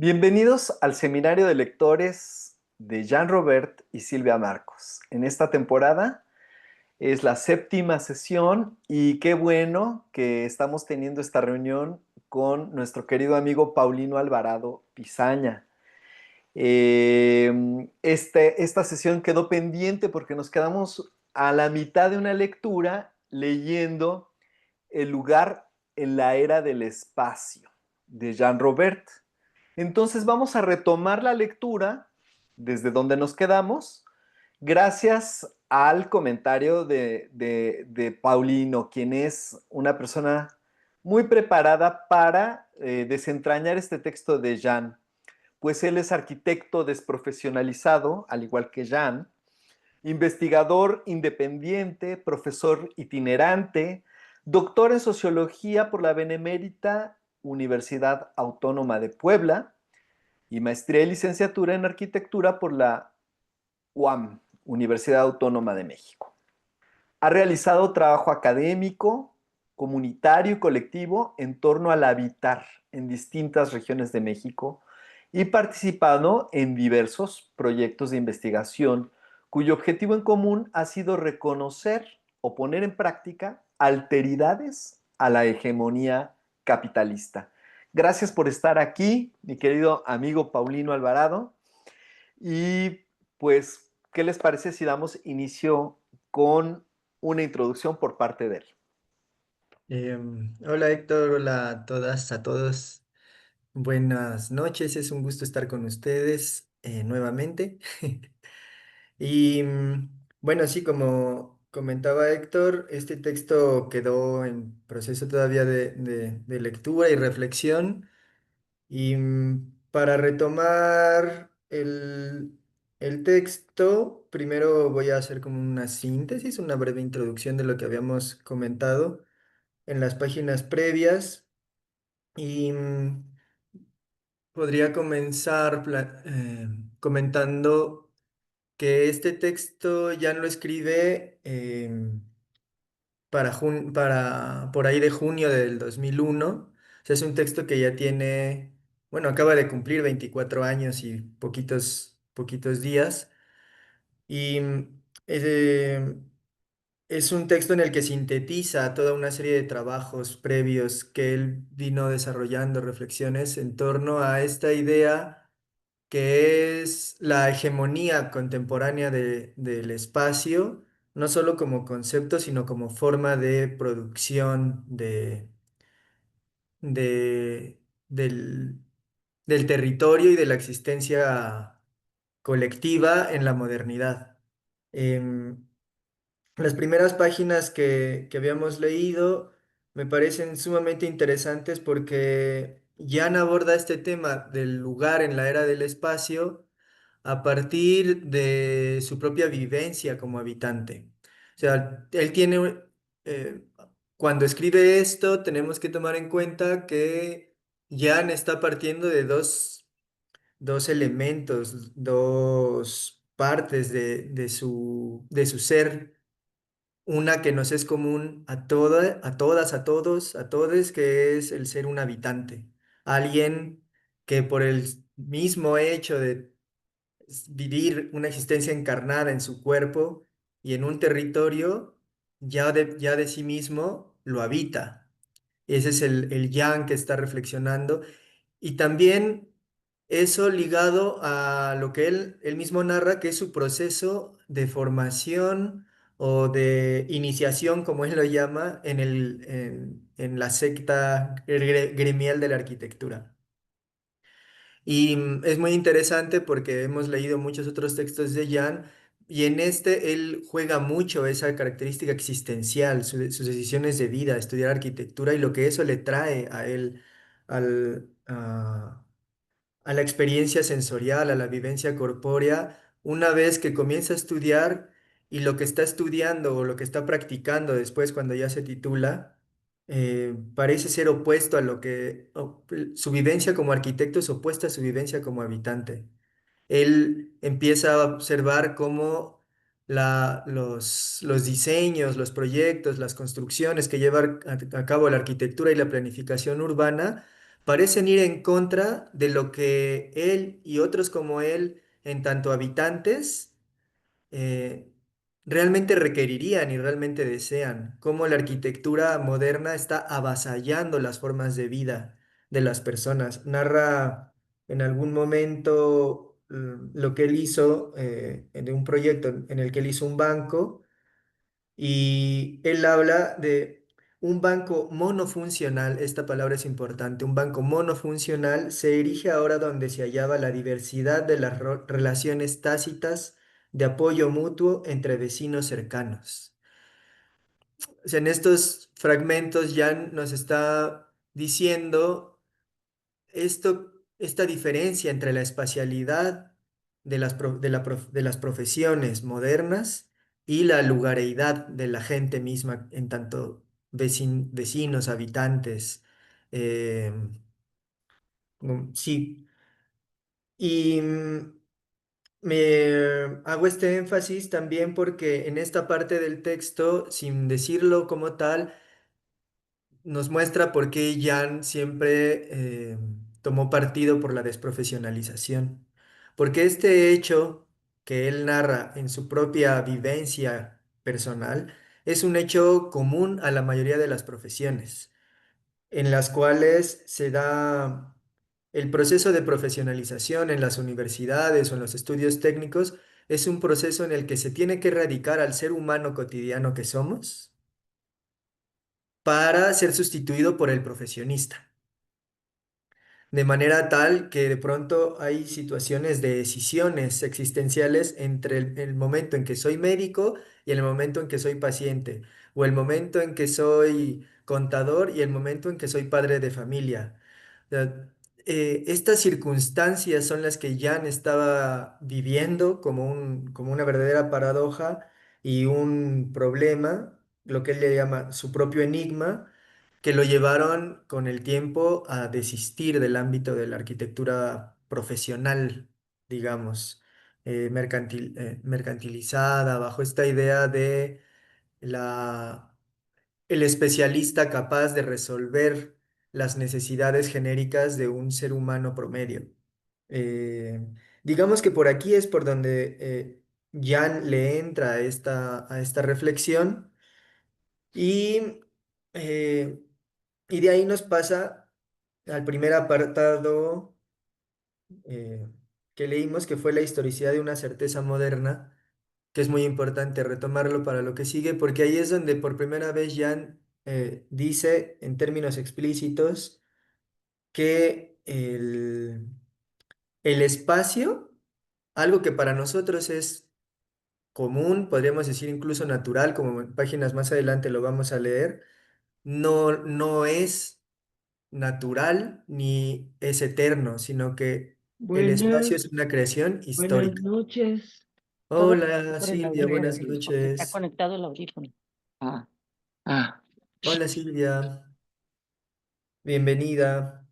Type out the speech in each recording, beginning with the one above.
Bienvenidos al seminario de lectores de Jean Robert y Silvia Marcos. En esta temporada es la séptima sesión y qué bueno que estamos teniendo esta reunión con nuestro querido amigo Paulino Alvarado Pizaña. Esta sesión quedó pendiente porque nos quedamos a la mitad de una lectura leyendo El lugar en la era del espacio de Jean Robert. Entonces vamos a retomar la lectura desde donde nos quedamos, gracias al comentario de Paulino, quien es una persona muy preparada para desentrañar este texto de Jean, pues él es arquitecto desprofesionalizado, al igual que Jean, investigador independiente, profesor itinerante, doctor en sociología por la Benemérita Universidad Autónoma de Puebla y maestría y licenciatura en arquitectura por la UAM, Universidad Autónoma de México. Ha realizado trabajo académico, comunitario y colectivo en torno al habitar en distintas regiones de México y participado en diversos proyectos de investigación cuyo objetivo en común ha sido reconocer o poner en práctica alteridades a la hegemonía capitalista. Gracias por estar aquí, mi querido amigo Paulino Alvarado. Y pues, ¿qué les parece si damos inicio con una introducción por parte de él? Hola Héctor, hola a todas, a todos. Buenas noches, es un gusto estar con ustedes nuevamente. Y bueno, sí, como comentaba Héctor, este texto quedó en proceso todavía de lectura y reflexión. Y para retomar el texto, primero voy a hacer como una síntesis, una breve introducción de lo que habíamos comentado en las páginas previas. Y podría comenzar comentando que este texto ya lo escribe para por ahí de junio del 2001. O sea, es un texto que ya tiene, bueno, acaba de cumplir 24 años y poquitos días. Y es un texto en el que sintetiza toda una serie de trabajos previos que él vino desarrollando, reflexiones en torno a esta idea que es la hegemonía contemporánea del espacio, no solo como concepto, sino como forma de producción de- del, del territorio y de la existencia colectiva en la modernidad. Em, las primeras páginas que habíamos leído me parecen sumamente interesantes porque Jan aborda este tema del lugar en la era del espacio a partir de su propia vivencia como habitante. O sea, él tiene, eh, cuando escribe esto, tenemos que tomar en cuenta que Jan está partiendo de dos elementos, dos partes de su ser, una que nos es común a todas, a todos, a todes, que es el ser un habitante. Alguien que por el mismo hecho de vivir una existencia encarnada en su cuerpo y en un territorio, ya de sí mismo lo habita. Ese es el yang que está reflexionando. Y también eso ligado a lo que él mismo narra, que es su proceso de formación o de iniciación, como él lo llama, en la secta gremial de la arquitectura. Y es muy interesante porque hemos leído muchos otros textos de Jan y en este él juega mucho esa característica existencial, sus decisiones de vida, estudiar arquitectura y lo que eso le trae a él al, a, a la experiencia sensorial, a la vivencia corpórea, una vez que comienza a estudiar y lo que está estudiando o lo que está practicando después cuando ya se titula, parece ser opuesto a su vivencia como arquitecto es opuesta a su vivencia como habitante. Él empieza a observar cómo los diseños, los proyectos, las construcciones que lleva a cabo la arquitectura y la planificación urbana parecen ir en contra de lo que él y otros como él, en tanto habitantes, eh, realmente requerirían y realmente desean, cómo la arquitectura moderna está avasallando las formas de vida de las personas. Narra en algún momento lo que él hizo en un proyecto en el que él hizo un banco y él habla de un banco monofuncional, esta palabra es importante, un banco monofuncional se erige ahora donde se hallaba la diversidad de las relaciones tácitas de apoyo mutuo entre vecinos cercanos. O sea, en estos fragmentos Jan nos está diciendo esta diferencia entre la espacialidad de las profesiones modernas y la lugareidad de la gente misma, en tanto vecinos, habitantes. eh, sí, y me hago este énfasis también porque en esta parte del texto, sin decirlo como tal, nos muestra por qué Jan siempre tomó partido por la desprofesionalización. Porque este hecho que él narra en su propia vivencia personal es un hecho común a la mayoría de las profesiones, en las cuales se da el proceso de profesionalización en las universidades o en los estudios técnicos. Es un proceso en el que se tiene que erradicar al ser humano cotidiano que somos para ser sustituido por el profesionista. De manera tal que de pronto hay situaciones de decisiones existenciales entre el momento en que soy médico y el momento en que soy paciente, o el momento en que soy contador y el momento en que soy padre de familia. O sea, estas circunstancias son las que Jan estaba viviendo como como una verdadera paradoja y un problema, lo que él le llama su propio enigma que lo llevaron con el tiempo a desistir del ámbito de la arquitectura profesional, digamos, mercantilizada, bajo esta idea de la, el especialista capaz de resolver las necesidades genéricas de un ser humano promedio. Eh, digamos que por aquí es por donde Jan le entra a esta reflexión y eh, y de ahí nos pasa al primer apartado eh, que leímos, que fue la historicidad de una certeza moderna, que es muy importante retomarlo para lo que sigue, porque ahí es donde por primera vez Jan dice en términos explícitos que el espacio, algo que para nosotros es común, podríamos decir incluso natural, como en páginas más adelante lo vamos a leer, no es natural ni es eterno, sino que el espacio Buenas, es una creación buenas histórica. noches. Todo Hola por el Silvia, audífono, buenas porque está noches. conectado el audífono. Ah, ah. Hola Silvia, bienvenida.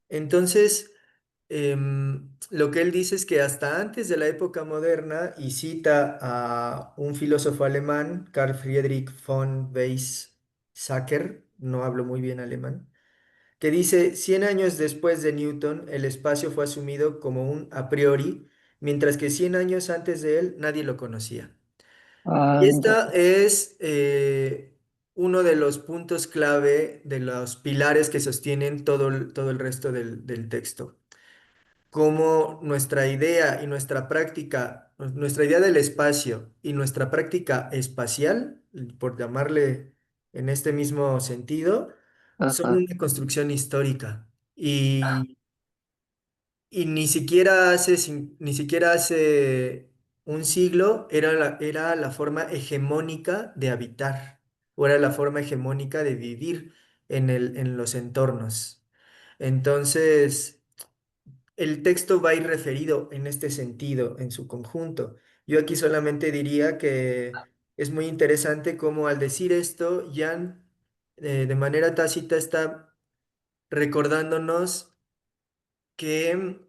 Entonces, lo que él dice es que hasta antes de la época moderna, y cita a un filósofo alemán, Carl Friedrich von Weizsäcker, no hablo muy bien alemán, que dice, 100 años después de Newton, el espacio fue asumido como un a priori, mientras que 100 años antes de él nadie lo conocía. Y esta Ándale. es uno de los puntos clave de los pilares que sostienen todo el resto del texto. Cómo nuestra idea y nuestra práctica, nuestra idea del espacio y nuestra práctica espacial, por llamarle en este mismo sentido, son Ajá. una construcción histórica y ni siquiera hace un siglo era la forma hegemónica de habitar o era la forma hegemónica de vivir en los entornos. Entonces, el texto va a ir referido en este sentido, en su conjunto. Yo aquí solamente diría que es muy interesante cómo al decir esto, Jan de manera tácita está recordándonos que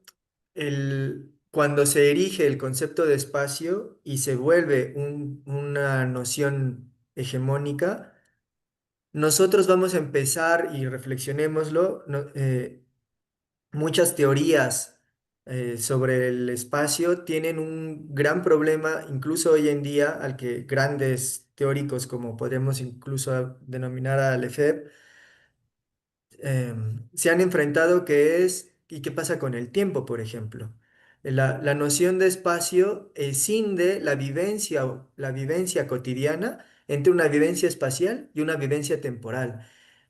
cuando se erige el concepto de espacio y se vuelve una noción hegemónica, nosotros vamos a empezar y reflexionémoslo, muchas teorías sobre el espacio tienen un gran problema, incluso hoy en día, al que grandes teóricos, como podemos incluso denominar a Lefebvre, se han enfrentado, que es, ¿y qué pasa con el tiempo, por ejemplo? La noción de espacio escinde la vivencia cotidiana entre una vivencia espacial y una vivencia temporal,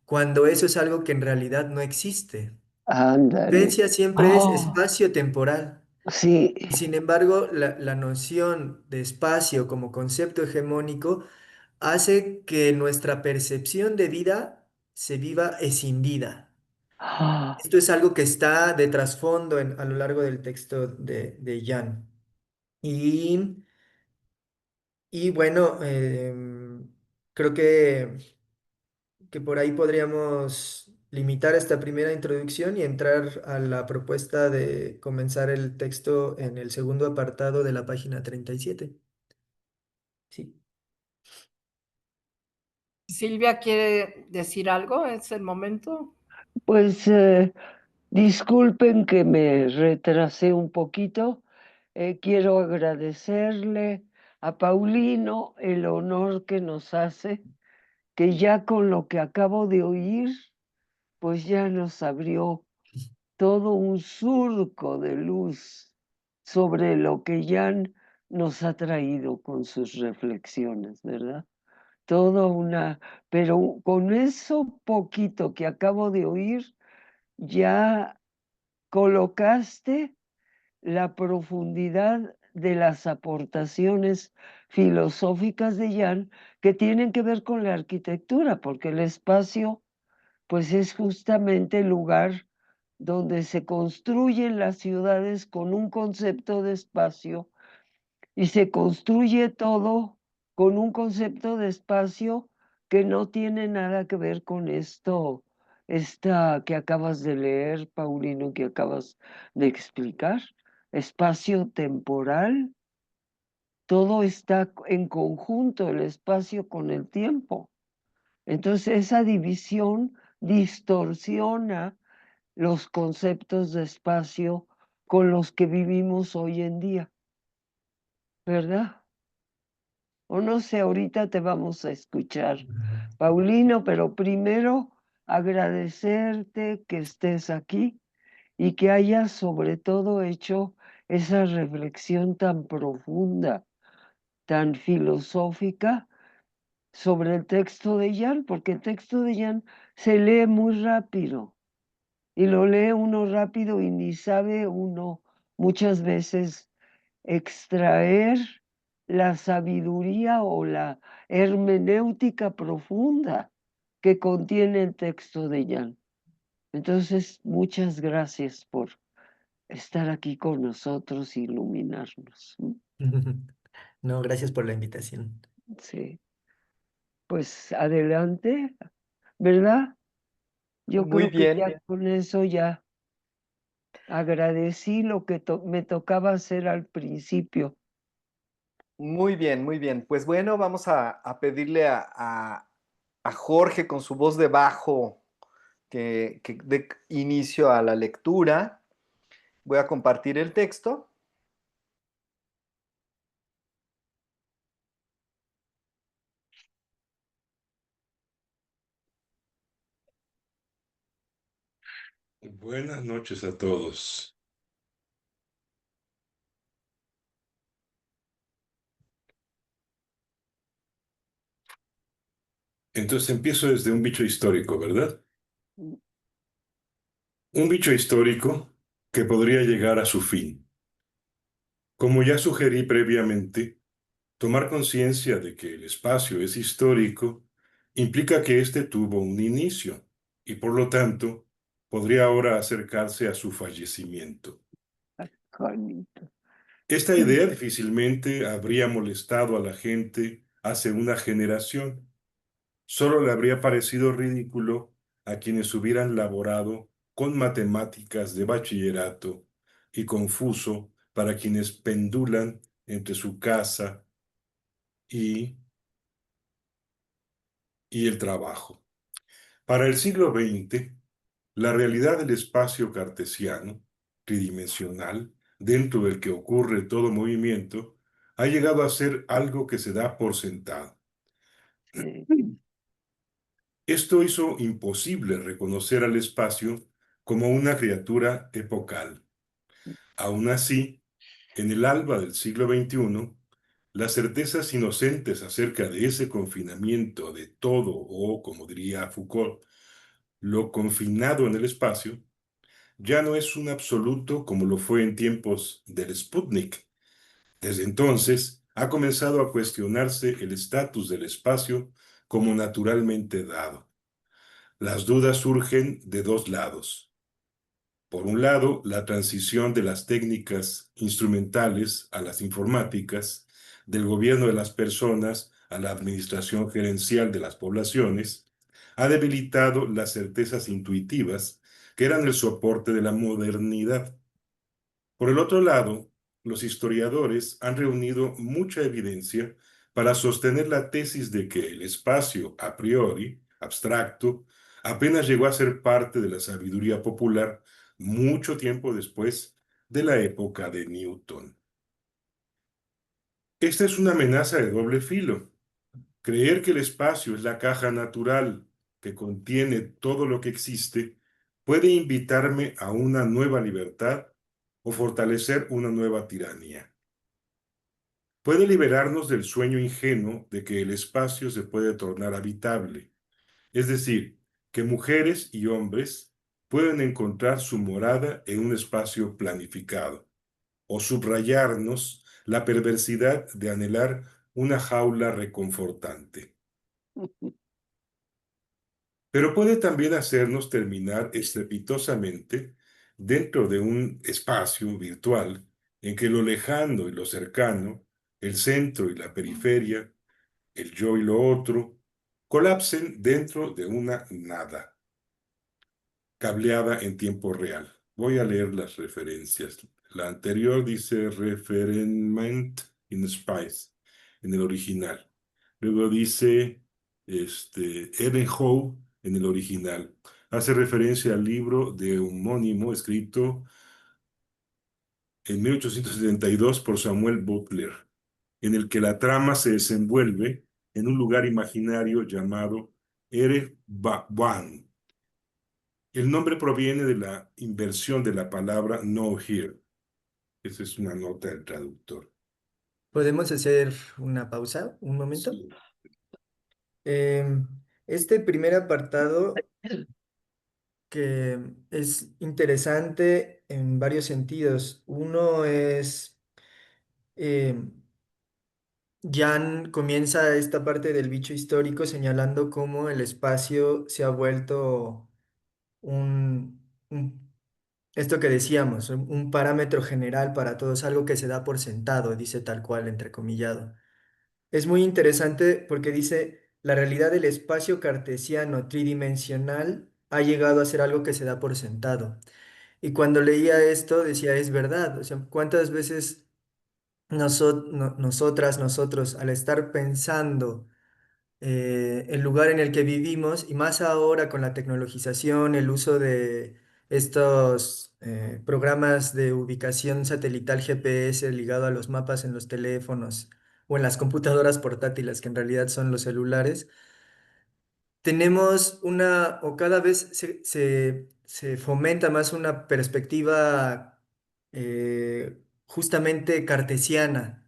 cuando eso es algo que en realidad no existe. Ándale. Vivencia siempre es Oh, espacio-temporal. sí. Y sin embargo, la noción de espacio como concepto hegemónico hace que nuestra percepción de vida se viva escindida. Ah, Esto es algo que está de trasfondo a lo largo del texto de Jan. Y, y bueno, creo que por ahí podríamos limitar esta primera introducción y entrar a la propuesta de comenzar el texto en el segundo apartado de la página 37. Sí. Silvia quiere decir algo, es el momento. pues disculpen que me retrasé un poquito. Quiero agradecerle a Paulino el honor que nos hace, que ya con lo que acabo de oír, pues ya nos abrió todo un surco de luz sobre lo que Jan nos ha traído con sus reflexiones, ¿verdad? Todo una, pero con eso poquito que acabo de oír, ya colocaste la profundidad de las aportaciones filosóficas de Jan que tienen que ver con la arquitectura, porque el espacio pues es justamente el lugar donde se construyen las ciudades con un concepto de espacio y se construye todo con un concepto de espacio que no tiene nada que ver con esto, esta que acabas de leer, Paulino, que acabas de explicar, espacio temporal, todo está en conjunto, el espacio con el tiempo. Entonces esa división distorsiona los conceptos de espacio con los que vivimos hoy en día, ¿verdad? O no sé, ahorita te vamos a escuchar, Paulino, pero primero agradecerte que estés aquí y que hayas sobre todo hecho esa reflexión tan profunda, tan filosófica sobre el texto de Jan, porque el texto de Jan se lee muy rápido y lo lee uno rápido y ni sabe uno muchas veces extraer la sabiduría o la hermenéutica profunda que contiene el texto de Jan. Entonces, muchas gracias por estar aquí con nosotros e iluminarnos. No, gracias por la invitación. Sí, pues adelante, ¿verdad? Yo Muy creo que bien, ya con eso ya agradecí lo que me tocaba hacer al principio. muy bien, muy bien. Pues bueno, vamos a pedirle a Jorge con su voz de bajo que dé inicio a la lectura. Voy a compartir el texto. Buenas noches a todos. Entonces empiezo desde un bicho histórico, ¿verdad? Un bicho histórico que podría llegar a su fin. Como ya sugerí previamente, tomar conciencia de que el espacio es histórico implica que éste tuvo un inicio y por lo tanto podría ahora acercarse a su fallecimiento. Juanito. Esta idea difícilmente habría molestado a la gente hace una generación. Solo le habría parecido ridículo a quienes hubieran laborado con matemáticas de bachillerato y confuso para quienes pendulan entre su casa y, y el trabajo. Para el siglo XX, la realidad del espacio cartesiano, tridimensional, dentro del que ocurre todo movimiento, ha llegado a ser algo que se da por sentado. Sí. Esto hizo imposible reconocer al espacio como una criatura epocal. Aún así, en el alba del siglo XXI, las certezas inocentes acerca de ese confinamiento de todo, o como diría Foucault, lo confinado en el espacio, ya no es un absoluto como lo fue en tiempos del Sputnik. Desde entonces, ha comenzado a cuestionarse el estatus del espacio como naturalmente dado. Las dudas surgen de dos lados. Por un lado, la transición de las técnicas instrumentales a las informáticas, del gobierno de las personas a la administración gerencial de las poblaciones, ha debilitado las certezas intuitivas que eran el soporte de la modernidad. Por el otro lado, los historiadores han reunido mucha evidencia para sostener la tesis de que el espacio a priori, abstracto, apenas llegó a ser parte de la sabiduría popular mucho tiempo después de la época de Newton. Esta es una amenaza de doble filo. Creer que el espacio es la caja natural que contiene todo lo que existe puede invitarme a una nueva libertad o fortalecer una nueva tiranía. Puede liberarnos del sueño ingenuo de que el espacio se puede tornar habitable, es decir, que mujeres y hombres pueden encontrar su morada en un espacio planificado, o subrayarnos la perversidad de anhelar una jaula reconfortante. Pero puede también hacernos terminar estrepitosamente dentro de un espacio virtual en que lo lejano y lo cercano, el centro y la periferia, el yo y lo otro, colapsen dentro de una nada, cableada en tiempo real. Voy a leer las referencias. La anterior dice referement in space, en el original. Luego dice Evenhoe en el original. Hace referencia al libro de homónimo escrito en 1872 por Samuel Butler, en el que la trama se desenvuelve en un lugar imaginario llamado Erevan. El nombre proviene de la inversión de la palabra no here. Esa es una nota del traductor. ¿Podemos hacer una pausa, un momento? Sí. Este primer apartado que es interesante en varios sentidos. Uno es, em, Jan comienza esta parte del bicho histórico señalando cómo el espacio se ha vuelto esto que decíamos, un parámetro general para todos, algo que se da por sentado, dice tal cual, entrecomillado. Es muy interesante porque dice, la realidad del espacio cartesiano tridimensional ha llegado a ser algo que se da por sentado. Y cuando leía esto decía, es verdad, o sea, ¿cuántas veces nosotras, nosotros, al estar pensando el lugar en el que vivimos y más ahora con la tecnologización, el uso de estos programas de ubicación satelital GPS ligado a los mapas en los teléfonos o en las computadoras portátiles, que en realidad son los celulares, tenemos o cada vez se fomenta más una perspectiva justamente cartesiana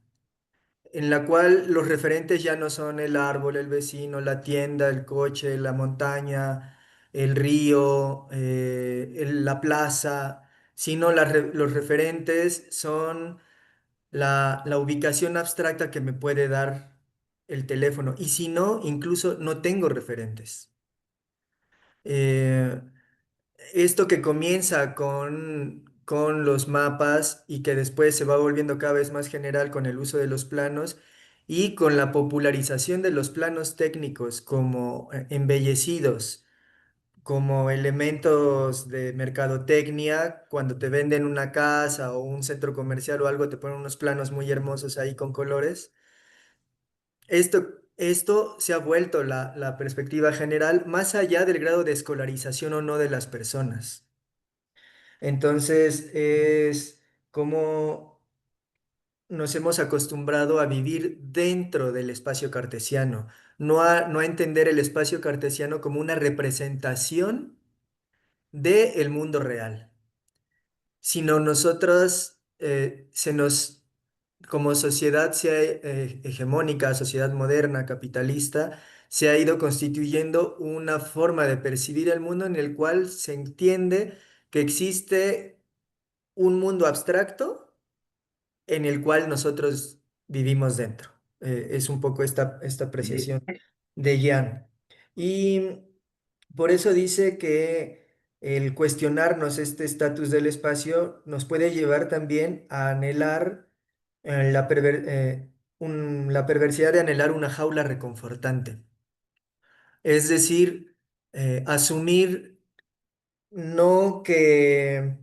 en la cual los referentes ya no son el árbol, el vecino, la tienda, el coche, la montaña, el río, la plaza, sino los referentes son la ubicación abstracta que me puede dar el teléfono. Y si no, incluso no tengo referentes. Eh, Esto que comienza con los mapas y que después se va volviendo cada vez más general con el uso de los planos y con la popularización de los planos técnicos como embellecidos, como elementos de mercadotecnia, cuando te venden una casa o un centro comercial o algo, te ponen unos planos muy hermosos ahí con colores. Esto esto se ha vuelto la perspectiva general más allá del grado de escolarización o no de las personas. Entonces, es como nos hemos acostumbrado a vivir dentro del espacio cartesiano, no a entender el espacio cartesiano como una representación del mundo real, sino nosotros como sociedad hegemónica, sociedad moderna, capitalista, se ha ido constituyendo una forma de percibir el mundo en el cual se entiende que existe un mundo abstracto en el cual nosotros vivimos dentro. Es un poco esta Bien. apreciación de Jan. Y por eso dice que el cuestionarnos este estatus del espacio nos puede llevar también a anhelar la perversidad de anhelar una jaula reconfortante. Es decir, asumir no que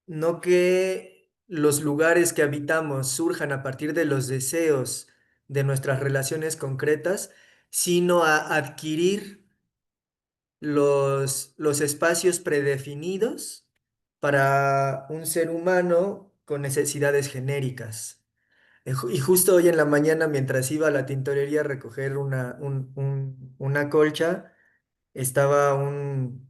no que los lugares que habitamos surjan a partir de los deseos de nuestras relaciones concretas, sino a adquirir los espacios predefinidos para un ser humano con necesidades genéricas. Y justo hoy en la mañana, mientras iba a la tintorería a recoger una colcha, estaba un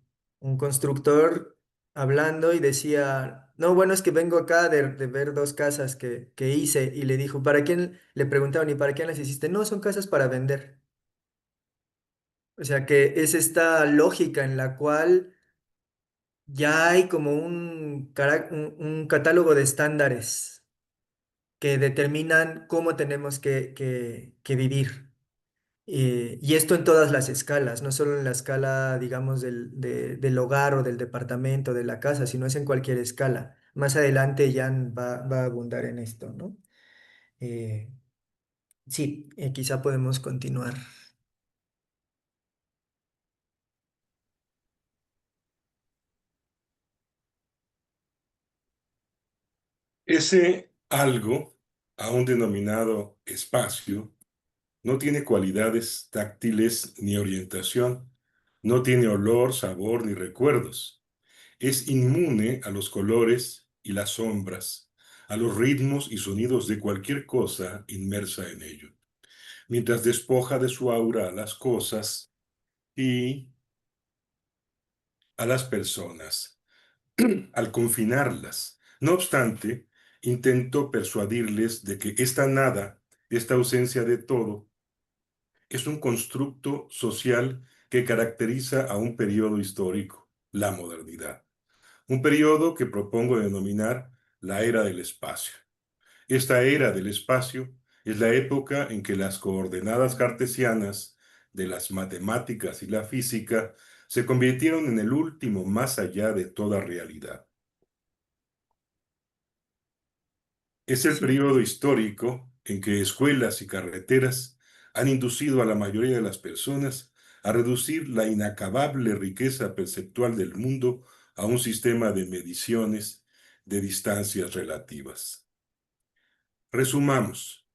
constructor hablando y decía, no, bueno, es que vengo acá de ver dos casas que hice y le dijo, ¿para quién? Le preguntaron, ¿y para quién las hiciste? No, son casas para vender. O sea que es esta lógica en la cual ya hay como un catálogo de estándares que determinan cómo tenemos que vivir. Y esto en todas las escalas, no solo en la escala, digamos, del hogar o del departamento, de la casa, sino es en cualquier escala. Más adelante Jan va a abundar en esto, ¿no? Eh, sí, quizá podemos continuar. Ese algo, aún denominado espacio, no tiene cualidades táctiles ni orientación, no tiene olor, sabor ni recuerdos. Es inmune a los colores y las sombras, a los ritmos y sonidos de cualquier cosa inmersa en ello, mientras despoja de su aura a las cosas y a las personas, al confinarlas. No obstante, intento persuadirles de que esta nada, esta ausencia de todo, es un constructo social que caracteriza a un periodo histórico, la modernidad. Un periodo que propongo denominar la era del espacio. Esta era del espacio es la época en que las coordenadas cartesianas de las matemáticas y la física se convirtieron en el último más allá de toda realidad. Es el Sí, periodo histórico en que escuelas y carreteras han inducido a la mayoría de las personas a reducir la inacabable riqueza perceptual del mundo a un sistema de mediciones de distancias relativas. Resumamos.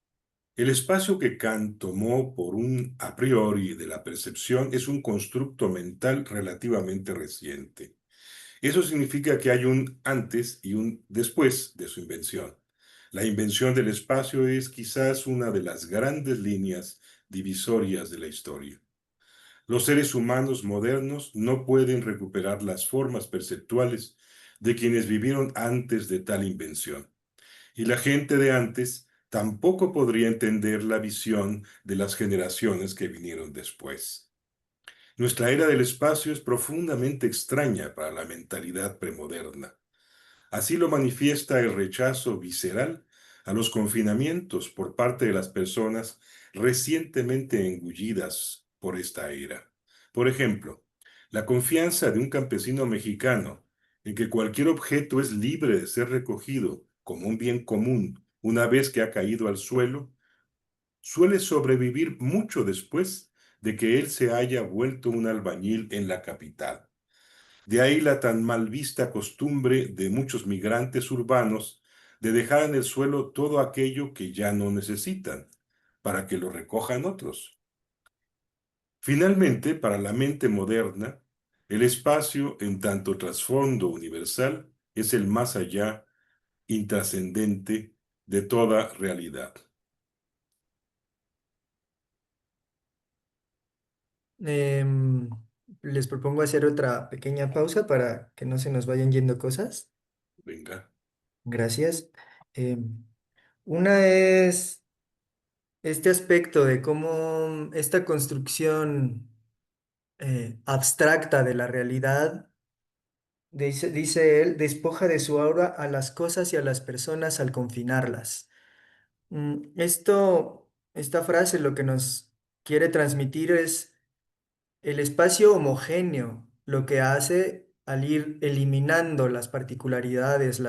El espacio que Kant tomó por un a priori de la percepción es un constructo mental relativamente reciente. Eso significa que hay un antes y un después de su invención. La invención del espacio es quizás una de las grandes líneas divisorias de la historia. Los seres humanos modernos no pueden recuperar las formas perceptuales de quienes vivieron antes de tal invención. Y la gente de antes tampoco podría entender la visión de las generaciones que vinieron después. Nuestra era del espacio es profundamente extraña para la mentalidad premoderna. Así lo manifiesta el rechazo visceral a los confinamientos por parte de las personas recientemente engullidas por esta era. Por ejemplo, la confianza de un campesino mexicano en que cualquier objeto es libre de ser recogido como un bien común una vez que ha caído al suelo, suele sobrevivir mucho después de que él se haya vuelto un albañil en la capital. De ahí la tan mal vista costumbre de muchos migrantes urbanos de dejar en el suelo todo aquello que ya no necesitan. para que lo recojan otros. Finalmente, para la mente moderna, el espacio, en tanto trasfondo universal, es el más allá, intrascendente de toda realidad. Em, Les propongo hacer otra pequeña pausa para que no se nos vayan yendo cosas. Venga. Gracias. Em, una es este aspecto de cómo esta construcción abstracta de la realidad, dice él, despoja de su aura a las cosas y a las personas al confinarlas. Esta frase lo que nos quiere transmitir es el espacio homogéneo, lo que hace al ir eliminando las particularidades,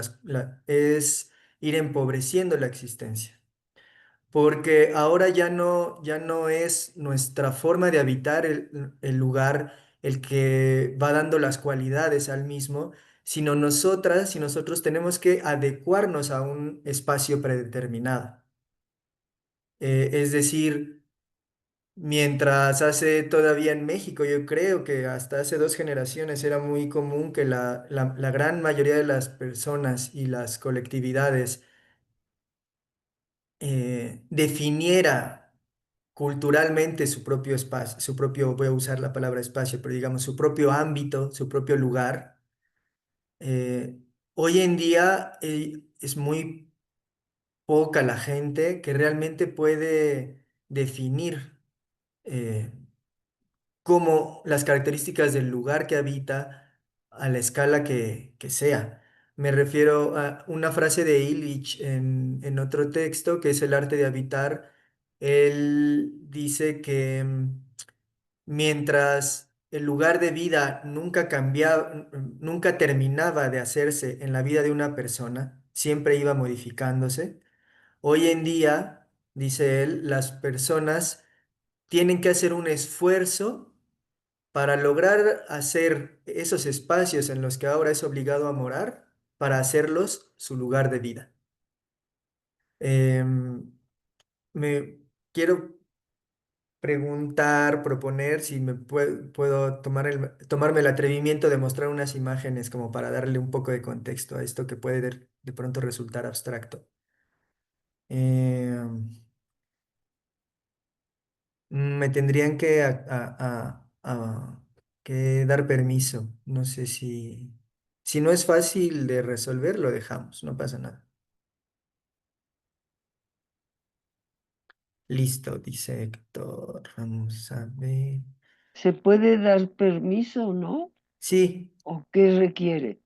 es ir empobreciendo la existencia. Porque ahora ya no es nuestra forma de habitar el lugar el que va dando las cualidades al mismo, sino nosotras y nosotros tenemos que adecuarnos a un espacio predeterminado. Es decir, mientras hace todavía en México, yo creo que hasta hace 2 generaciones era muy común que la gran mayoría de las personas y las colectividades definiera culturalmente su propio espacio, su propio, voy a usar la palabra espacio, pero digamos su propio ámbito, su propio lugar. eh, Hoy en día es muy poca la gente que realmente puede definir eh, como las características del lugar que habita a la escala que sea. Me refiero a una frase de Illich en otro texto, que es El arte de habitar. Él dice que mientras el lugar de vida nunca cambiaba, nunca terminaba de hacerse en la vida de una persona, siempre iba modificándose. Hoy en día, dice él, las personas tienen que hacer un esfuerzo para lograr hacer esos espacios en los que ahora es obligado a morar, para hacerlos su lugar de vida. Em, Me quiero preguntar, proponer si puedo tomarme el atrevimiento de mostrar unas imágenes como para darle un poco de contexto a esto que puede de pronto resultar abstracto. Em, Me tendrían que dar permiso. No sé si no es fácil de resolver, lo dejamos, no pasa nada. Listo, dice Héctor. Vamos a ver. ¿Se puede dar permiso, no? Sí, ¿O qué requiere?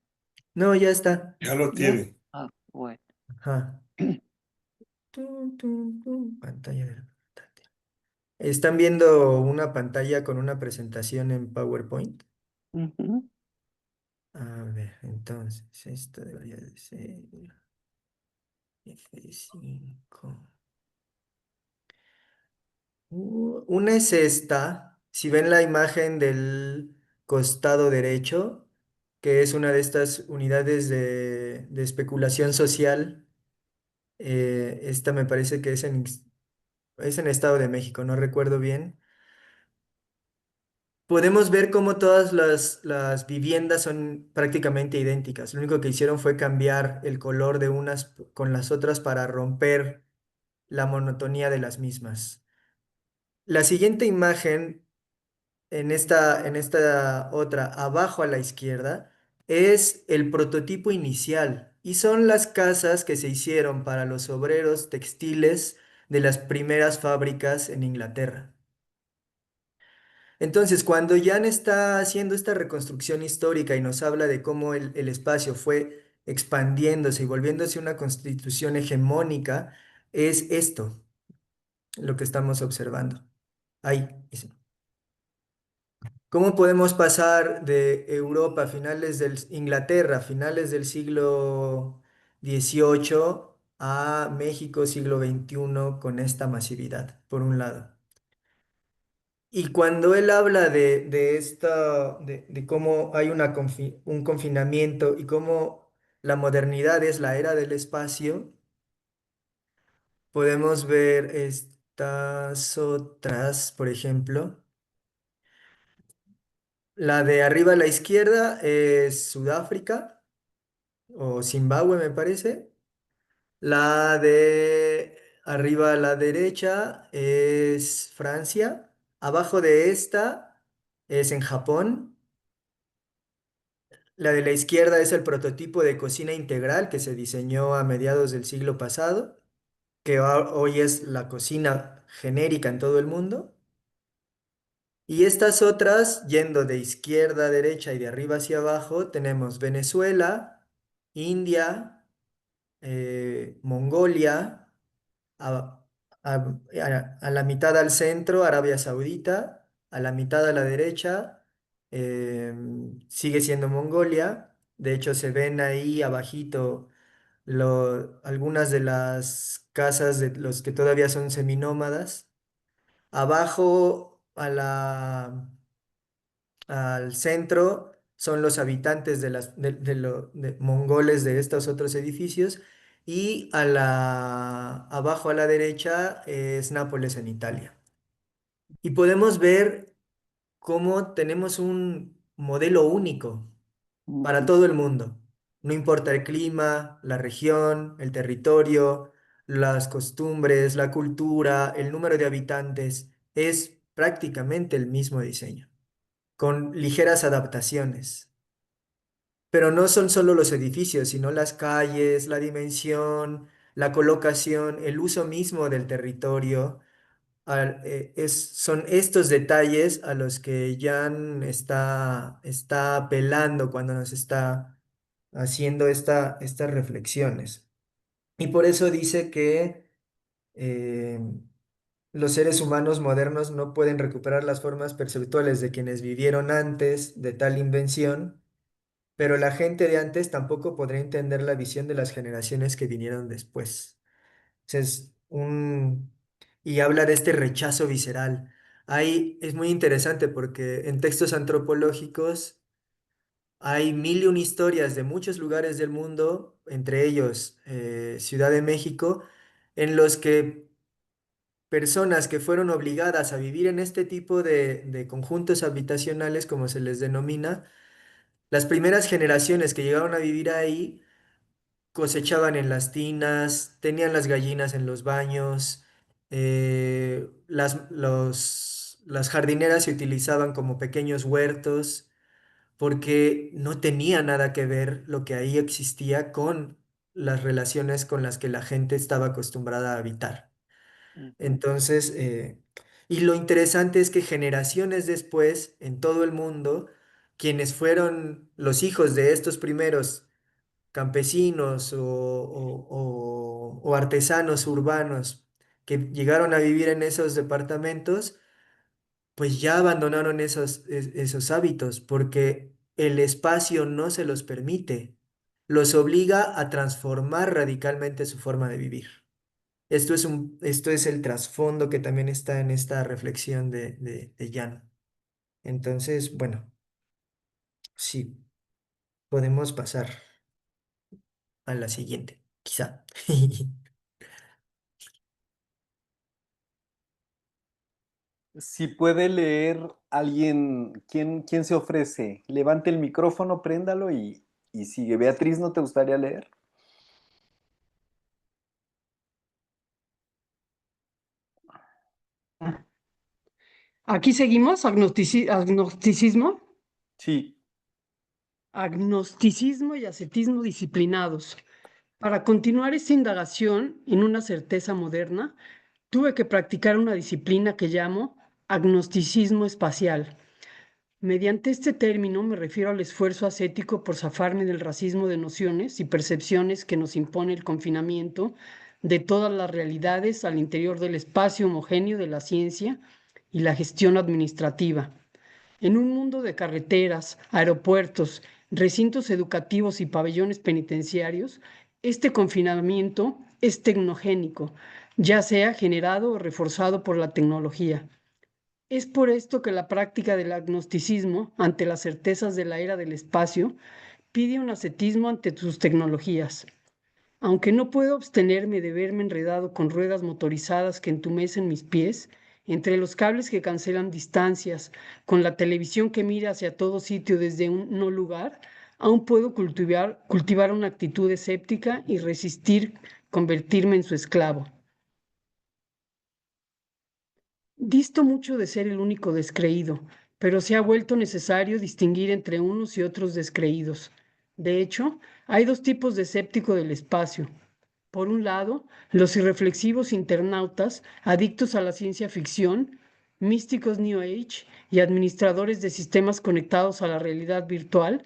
no, ya está. Ya lo ¿Ya? tiene. Ah, bueno. Ajá. Pantalla del portátil. ¿Están viendo una pantalla con una presentación en PowerPoint? Ujú. A ver, entonces, esto debería de ser F5. Una es esta. Si ven la imagen del costado derecho, que es una de estas unidades de especulación social, esta me parece que es en Estado de México, no recuerdo bien. Podemos ver cómo todas las viviendas son prácticamente idénticas. Lo único que hicieron fue cambiar el color de unas con las otras para romper la monotonía de las mismas. La siguiente imagen, en esta otra, abajo a la izquierda, es el prototipo inicial y son las casas que se hicieron para los obreros textiles de las primeras fábricas en Inglaterra. Entonces, cuando Jan está haciendo esta reconstrucción histórica y nos habla de cómo el espacio fue expandiéndose y volviéndose una constitución hegemónica, es esto lo que estamos observando. Ahí. ¿Cómo podemos pasar de Europa, Inglaterra, finales del siglo XVIII, a México, siglo XXI, con esta masividad, por un lado? Y cuando él habla de cómo hay un confinamiento y cómo la modernidad es la era del espacio, podemos ver estas otras, por ejemplo. La de arriba a la izquierda es Sudáfrica o Zimbabue, me parece. La de arriba a la derecha es Francia. Abajo de esta es en Japón. La de la izquierda es el prototipo de cocina integral que se diseñó a mediados del siglo pasado, que hoy es la cocina genérica en todo el mundo. Y estas otras, yendo de izquierda a derecha y de arriba hacia abajo, tenemos Venezuela, India, Mongolia, a, a la mitad al centro, Arabia Saudita, a la mitad a la derecha, sigue siendo Mongolia. De hecho, se ven ahí abajito algunas de las casas de los que todavía son seminómadas. Abajo al centro son los habitantes de mongoles de estos otros edificios y abajo a la derecha es Nápoles en Italia. Y podemos ver cómo tenemos un modelo único para todo el mundo. No importa el clima, la región, el territorio, las costumbres, la cultura, el número de habitantes, es prácticamente el mismo diseño con ligeras adaptaciones. Pero no son solo los edificios, sino las calles, la dimensión, la colocación, el uso mismo del territorio. Son estos detalles a los que Jan está apelando cuando nos está haciendo estas reflexiones. Y por eso dice que eh, los seres humanos modernos no pueden recuperar las formas perceptuales de quienes vivieron antes de tal invención, pero la gente de antes tampoco podrá entender la visión de las generaciones que vinieron después. Es y habla de este rechazo visceral. Es muy interesante porque en textos antropológicos hay mil y un historias de muchos lugares del mundo, entre ellos Ciudad de México, en los que personas que fueron obligadas a vivir en este tipo de conjuntos habitacionales, como se les denomina, las primeras generaciones que llegaron a vivir ahí cosechaban en las tinas, tenían las gallinas en los baños, las jardineras se utilizaban como pequeños huertos, porque no tenía nada que ver lo que ahí existía con las relaciones con las que la gente estaba acostumbrada a habitar. Entonces, y lo interesante es que generaciones después, en todo el mundo, quienes fueron los hijos de estos primeros campesinos o artesanos urbanos que llegaron a vivir en esos departamentos, pues ya abandonaron esos hábitos porque el espacio no se los permite, los obliga a transformar radicalmente su forma de vivir. Esto es el trasfondo que también está en esta reflexión de Jan. Entonces, bueno, sí, podemos pasar a la siguiente, quizá. Si puede leer alguien, ¿quién se ofrece? Levante el micrófono, préndalo y sigue. Beatriz, ¿no te gustaría leer? Aquí seguimos, agnosticismo, Sí. agnosticismo y ascetismo disciplinados. Para continuar esta indagación en una certeza moderna, tuve que practicar una disciplina que llamo agnosticismo espacial. Mediante este término me refiero al esfuerzo ascético por zafarme del racismo de nociones y percepciones que nos impone el confinamiento de todas las realidades al interior del espacio homogéneo de la ciencia y la gestión administrativa. En un mundo de carreteras, aeropuertos, recintos educativos y pabellones penitenciarios, este confinamiento es tecnogénico, ya sea generado o reforzado por la tecnología. Es por esto que la práctica del agnosticismo ante las certezas de la era del espacio pide un ascetismo ante sus tecnologías. Aunque no puedo abstenerme de verme enredado con ruedas motorizadas que entumecen mis pies, entre los cables que cancelan distancias, con la televisión que mira hacia todo sitio desde un no lugar, aún puedo cultivar una actitud escéptica y resistir convertirme en su esclavo. Disto mucho de ser el único descreído, pero se ha vuelto necesario distinguir entre unos y otros descreídos. De hecho, hay dos tipos de escéptico del espacio. Por un lado, los irreflexivos internautas, adictos a la ciencia ficción, místicos New Age y administradores de sistemas conectados a la realidad virtual,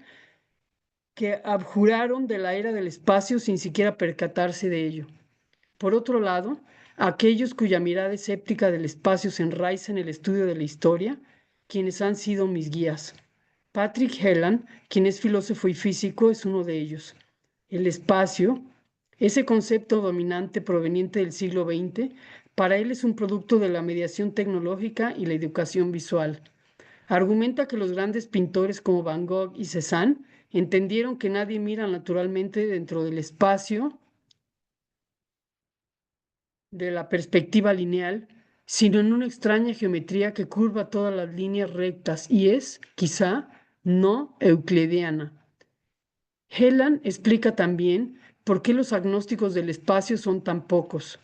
que abjuraron de la era del espacio sin siquiera percatarse de ello. Por otro lado, aquellos cuya mirada escéptica del espacio se enraiza en el estudio de la historia, quienes han sido mis guías. Patrick Helland, quien es filósofo y físico, es uno de ellos. El espacio, ese concepto dominante proveniente del siglo XX, para él es un producto de la mediación tecnológica y la educación visual. Argumenta que los grandes pintores como Van Gogh y Cézanne entendieron que nadie mira naturalmente dentro del espacio de la perspectiva lineal, sino en una extraña geometría que curva todas las líneas rectas y es, quizá, no euclidiana. Helland explica también por qué los agnósticos del espacio son tan pocos.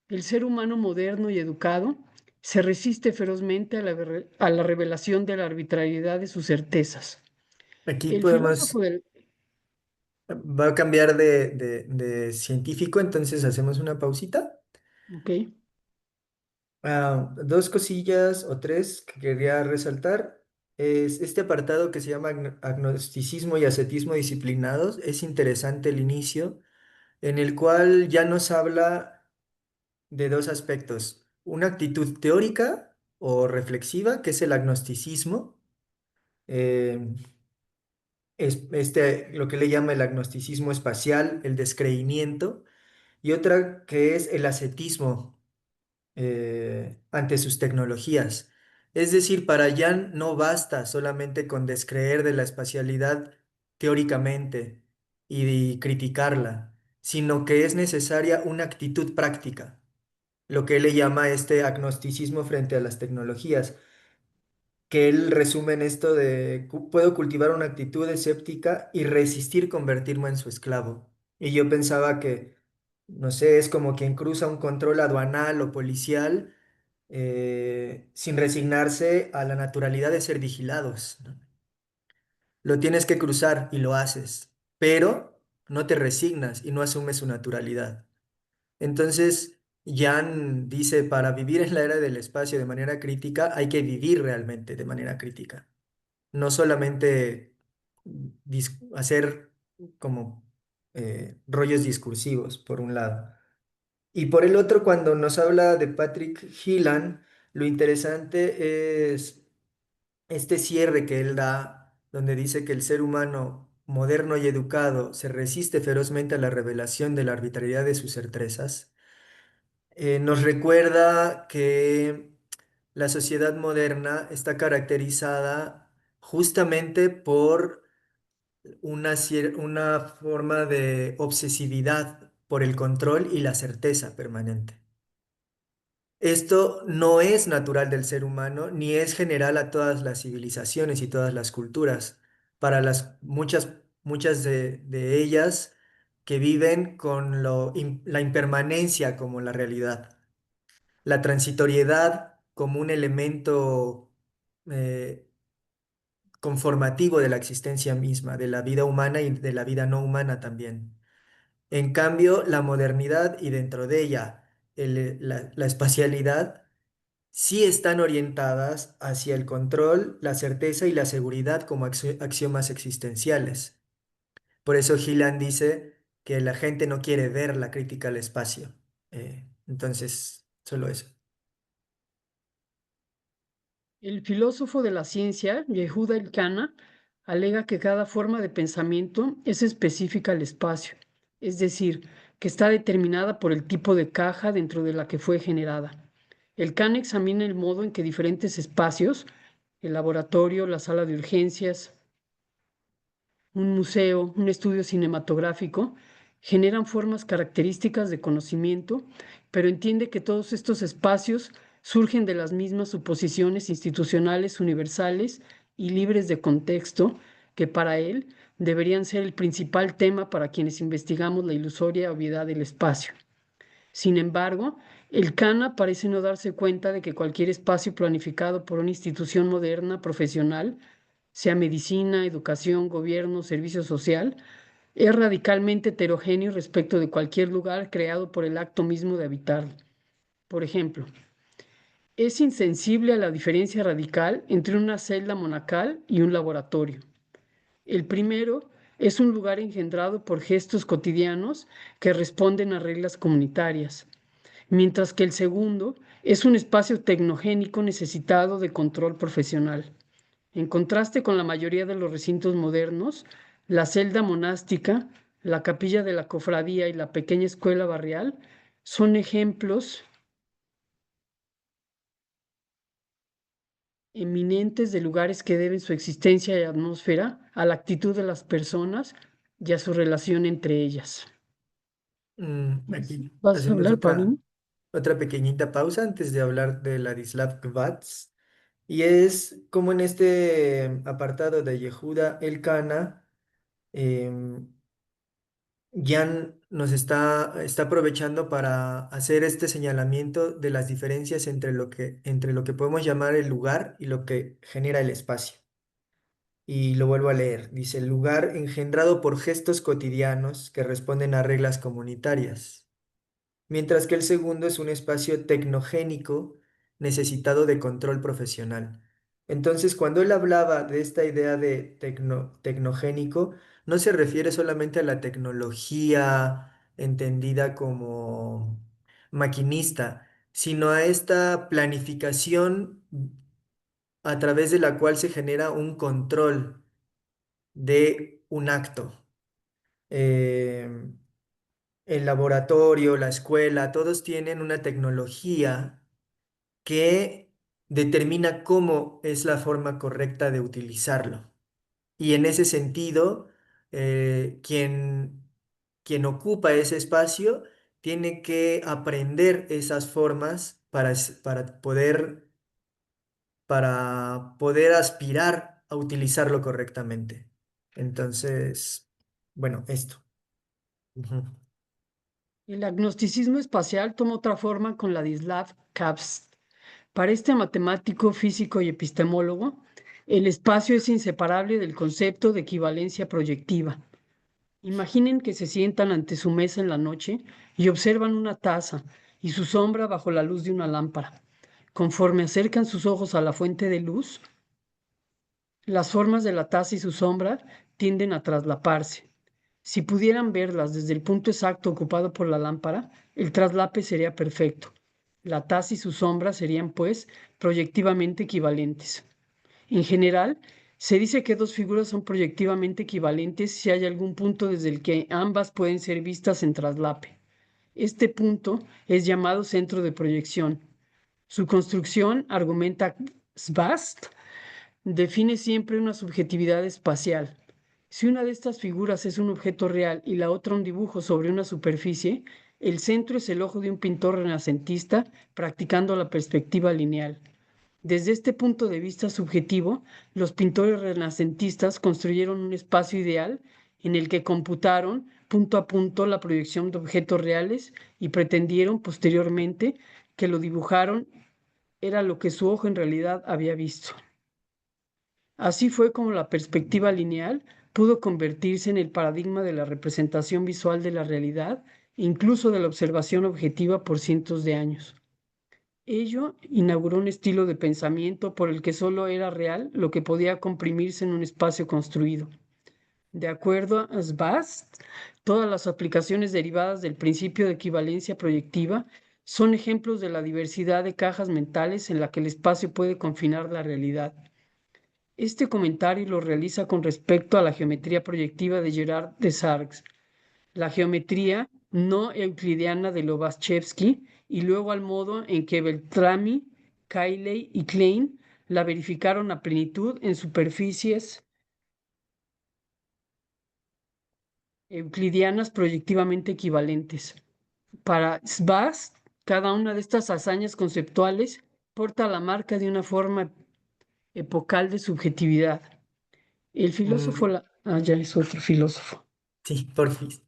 El ser humano moderno y educado se resiste ferozmente a la revelación de la arbitrariedad de sus certezas. Aquí El filósofo podemos, del... va a cambiar de científico, entonces hacemos una pausita. Ok, Dos cosillas o tres que quería resaltar. Es este apartado que se llama agnosticismo y ascetismo disciplinados. Es interesante el inicio, en el cual ya nos habla de dos aspectos. Una actitud teórica o reflexiva, que es el agnosticismo. eh, es lo que le llama el agnosticismo espacial, el descreimiento. Y otra que es el ascetismo ante sus tecnologías. Es decir, para Jan no basta solamente con descreer de la espacialidad teóricamente y criticarla, sino que es necesaria una actitud práctica, lo que él le llama este agnosticismo frente a las tecnologías, que él resume en esto de puedo cultivar una actitud escéptica y resistir convertirme en su esclavo. Y yo pensaba que, no sé, es como quien cruza un control aduanal o policial sin resignarse a la naturalidad de ser vigilados, ¿no? Lo tienes que cruzar y lo haces, pero no te resignas y no asumes su naturalidad. Entonces, Jan dice, para vivir en la era del espacio de manera crítica, hay que vivir realmente de manera crítica, no solamente hacer como rollos discursivos, por un lado. Y por el otro, cuando nos habla de Patrick Gillan, lo interesante es este cierre que él da, donde dice que el ser humano moderno y educado se resiste ferozmente a la revelación de la arbitrariedad de sus certezas. Nos recuerda que la sociedad moderna está caracterizada justamente por una forma de obsesividad por el control y la certeza permanente. Esto no es natural del ser humano, ni es general a todas las civilizaciones y todas las culturas. Para las muchas de ellas que viven con la impermanencia como la realidad, la transitoriedad como un elemento eh, conformativo de la existencia misma, de la vida humana y de la vida no humana también. En cambio, la modernidad y dentro de ella la espacialidad sí están orientadas hacia el control, la certeza y la seguridad como axiomas existenciales. Por eso Gillan dice que la gente no quiere ver la crítica al espacio. Entonces, solo eso. el filósofo de la ciencia, Yehuda Elkana, alega que cada forma de pensamiento es específica al espacio, es decir, que está determinada por el tipo de caja dentro de la que fue generada. Elkana examina el modo en que diferentes espacios, el laboratorio, la sala de urgencias, un museo, un estudio cinematográfico, generan formas características de conocimiento, pero entiende que todos estos espacios surgen de las mismas suposiciones institucionales universales y libres de contexto que para él deberían ser el principal tema para quienes investigamos la ilusoria obviedad del espacio. Sin embargo, el CANA parece no darse cuenta de que cualquier espacio planificado por una institución moderna, profesional, sea medicina, educación, gobierno, servicio social, es radicalmente heterogéneo respecto de cualquier lugar creado por el acto mismo de habitarlo. Por ejemplo, es insensible a la diferencia radical entre una celda monacal y un laboratorio. El primero es un lugar engendrado por gestos cotidianos que responden a reglas comunitarias, mientras que el segundo es un espacio tecnogénico necesitado de control profesional. En contraste con la mayoría de los recintos modernos, la celda monástica, la capilla de la cofradía y la pequeña escuela barrial son ejemplos eminentes de lugares que deben su existencia y atmósfera a la actitud de las personas y a su relación entre ellas. Aquí ¿Vas a hacemos hablar, Paulina? otra pequeñita pausa antes de hablar de Ladislav Gvats. Y es como en este apartado de Yehuda Elkana, Jan nos está aprovechando para hacer este señalamiento de las diferencias entre lo que podemos llamar el lugar y lo que genera el espacio. Y lo vuelvo a leer. Dice, el lugar engendrado por gestos cotidianos que responden a reglas comunitarias, mientras que el segundo es un espacio tecnogénico necesitado de control profesional. Entonces, cuando él hablaba de esta idea de tecnogénico, no se refiere solamente a la tecnología entendida como maquinista, sino a esta planificación a través de la cual se genera un control de un acto. El laboratorio, la escuela, todos tienen una tecnología que determina cómo es la forma correcta de utilizarlo. Y en ese sentido, quien ocupa ese espacio tiene que aprender esas formas para poder aspirar a utilizarlo correctamente. Entonces, bueno, esto. Ujú. El agnosticismo espacial toma otra forma con Ladislav Kapst. Para este matemático, físico y epistemólogo, el espacio es inseparable del concepto de equivalencia proyectiva. Imaginen que se sientan ante su mesa en la noche y observan una taza y su sombra bajo la luz de una lámpara. Conforme acercan sus ojos a la fuente de luz, las formas de la taza y su sombra tienden a traslaparse. Si pudieran verlas desde el punto exacto ocupado por la lámpara, el traslape sería perfecto. La taza y su sombra serían, pues, proyectivamente equivalentes. En general, se dice que dos figuras son proyectivamente equivalentes si hay algún punto desde el que ambas pueden ser vistas en traslape. Este punto es llamado centro de proyección. Su construcción, argumenta Svast, define siempre una subjetividad espacial. Si una de estas figuras es un objeto real y la otra un dibujo sobre una superficie, el centro es el ojo de un pintor renacentista practicando la perspectiva lineal. Desde este punto de vista subjetivo, los pintores renacentistas construyeron un espacio ideal en el que computaron punto a punto la proyección de objetos reales y pretendieron posteriormente que lo dibujaron era lo que su ojo en realidad había visto. Así fue como la perspectiva lineal pudo convertirse en el paradigma de la representación visual de la realidad, incluso de la observación objetiva por cientos de años. Ello inauguró un estilo de pensamiento por el que solo era real lo que podía comprimirse en un espacio construido. De acuerdo a Svast, todas las aplicaciones derivadas del principio de equivalencia proyectiva son ejemplos de la diversidad de cajas mentales en la que el espacio puede confinar la realidad. Este comentario lo realiza con respecto a la geometría proyectiva de Gerard Desargues, la geometría no euclidiana de Lobachevsky y luego al modo en que Beltrami, Cayley y Klein la verificaron a plenitud en superficies euclidianas proyectivamente equivalentes. Para Sbass, cada una de estas hazañas conceptuales porta la marca de una forma epocal de subjetividad. El filósofo, Mm, ya es otro filósofo. sí, porfis.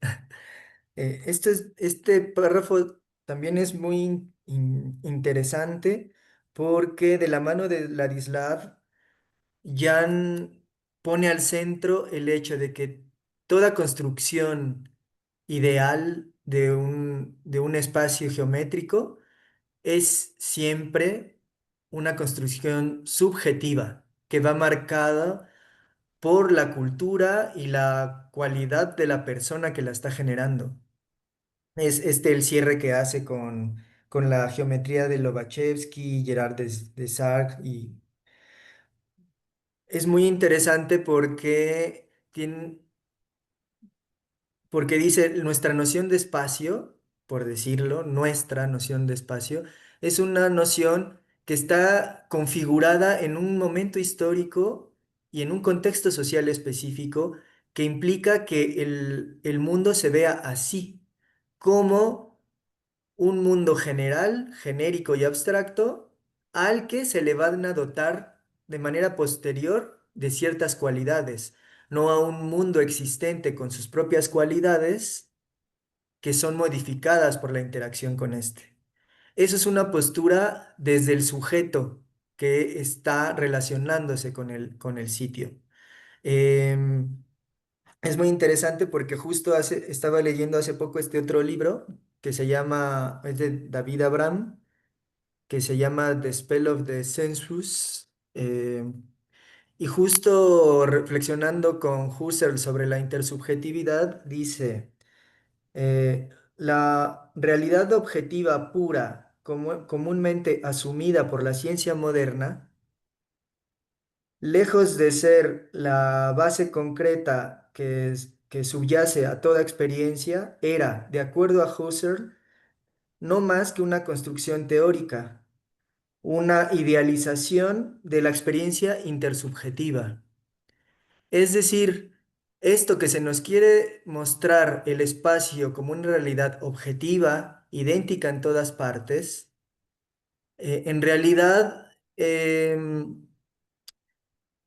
Este párrafo también es muy interesante porque de la mano de Ladislav, Jan pone al centro el hecho de que toda construcción ideal de un espacio geométrico es siempre una construcción subjetiva que va marcada por la cultura y la cualidad de la persona que la está generando. Es este el cierre que hace con la geometría de Lobachevsky, Gerard Desargues, y es muy interesante porque dice nuestra noción de espacio, por decirlo, nuestra noción de espacio, es una noción que está configurada en un momento histórico y en un contexto social específico que implica que el mundo se vea así, como un mundo general, genérico y abstracto, al que se le van a dotar de manera posterior de ciertas cualidades, no a un mundo existente con sus propias cualidades que son modificadas por la interacción con este. Eso es una postura desde el sujeto que está relacionándose con el sitio. Em, es muy interesante porque estaba leyendo hace poco este otro libro que es de David Abram, que se llama The Spell of the Sensuous. Y justo reflexionando con Husserl sobre la intersubjetividad, dice, la realidad objetiva pura, comúnmente asumida por la ciencia moderna, lejos de ser la base concreta que subyace a toda experiencia, era, de acuerdo a Husserl, no más que una construcción teórica, una idealización de la experiencia intersubjetiva. Es decir, esto que se nos quiere mostrar el espacio como una realidad objetiva, idéntica en todas partes, en realidad, en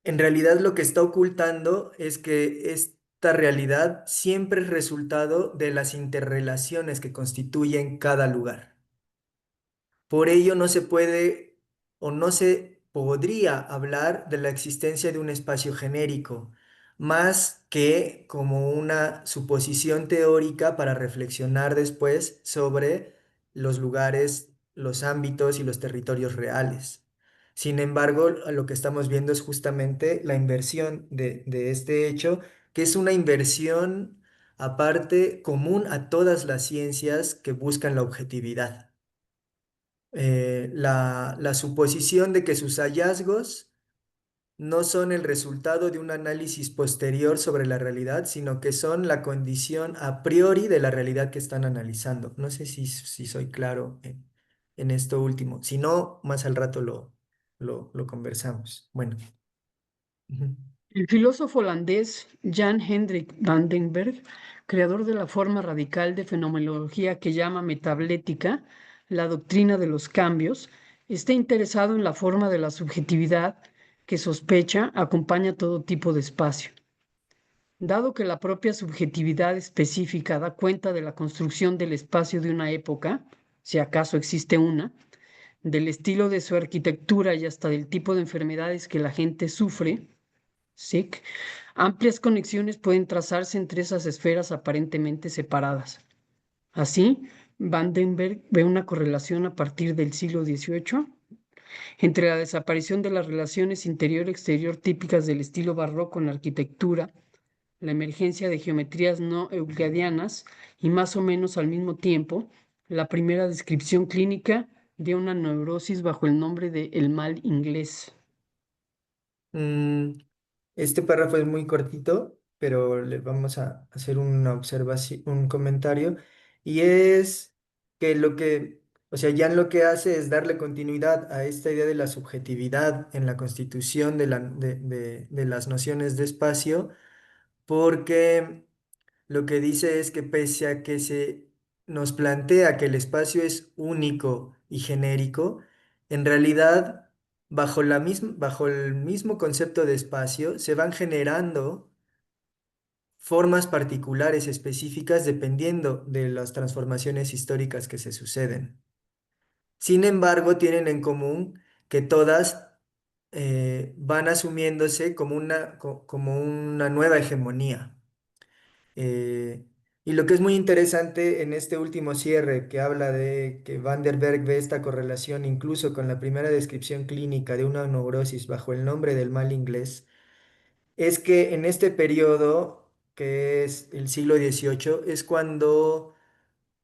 realidad lo que está ocultando es que esta realidad siempre es resultado de las interrelaciones que constituyen cada lugar. Por ello no se puede o no se podría hablar de la existencia de un espacio genérico, más que como una suposición teórica para reflexionar después sobre los lugares, los ámbitos y los territorios reales. Sin embargo, lo que estamos viendo es justamente la inversión de este hecho, que es una inversión aparte común a todas las ciencias que buscan la objetividad. La suposición de que sus hallazgos no son el resultado de un análisis posterior sobre la realidad, sino que son la condición a priori de la realidad que están analizando. No sé si soy claro en esto último. Si no, más al rato lo conversamos. Bueno. Ujú. El filósofo holandés Jan Hendrik Vandenberg, creador de la forma radical de fenomenología que llama metablética, la doctrina de los cambios, está interesado en la forma de la subjetividad que sospecha acompaña todo tipo de espacio. Dado que la propia subjetividad específica da cuenta de la construcción del espacio de una época, si acaso existe una, del estilo de su arquitectura y hasta del tipo de enfermedades que la gente sufre, SIC, amplias conexiones pueden trazarse entre esas esferas aparentemente separadas. Así, Vandenberg ve una correlación a partir del siglo XVIII entre la desaparición de las relaciones interior-exterior típicas del estilo barroco en la arquitectura, la emergencia de geometrías no euclidianas y más o menos al mismo tiempo la primera descripción clínica de una neurosis bajo el nombre de el mal inglés. Mm, Este párrafo es muy cortito, pero le vamos a hacer una observación, un comentario, y es que o sea, Jan lo que hace es darle continuidad a esta idea de la subjetividad en la constitución de las nociones de espacio, porque lo que dice es que pese a que se nos plantea que el espacio es único y genérico, en realidad, bajo el mismo concepto de espacio, se van generando formas particulares específicas dependiendo de las transformaciones históricas que se suceden. Sin embargo, tienen en común que todas van asumiéndose como como una nueva hegemonía. Eh, y lo que es muy interesante en este último cierre, que habla de que Van der Berg ve esta correlación incluso con la primera descripción clínica de una neurosis bajo el nombre del mal inglés, es que en este periodo, que es el siglo XVIII, es cuando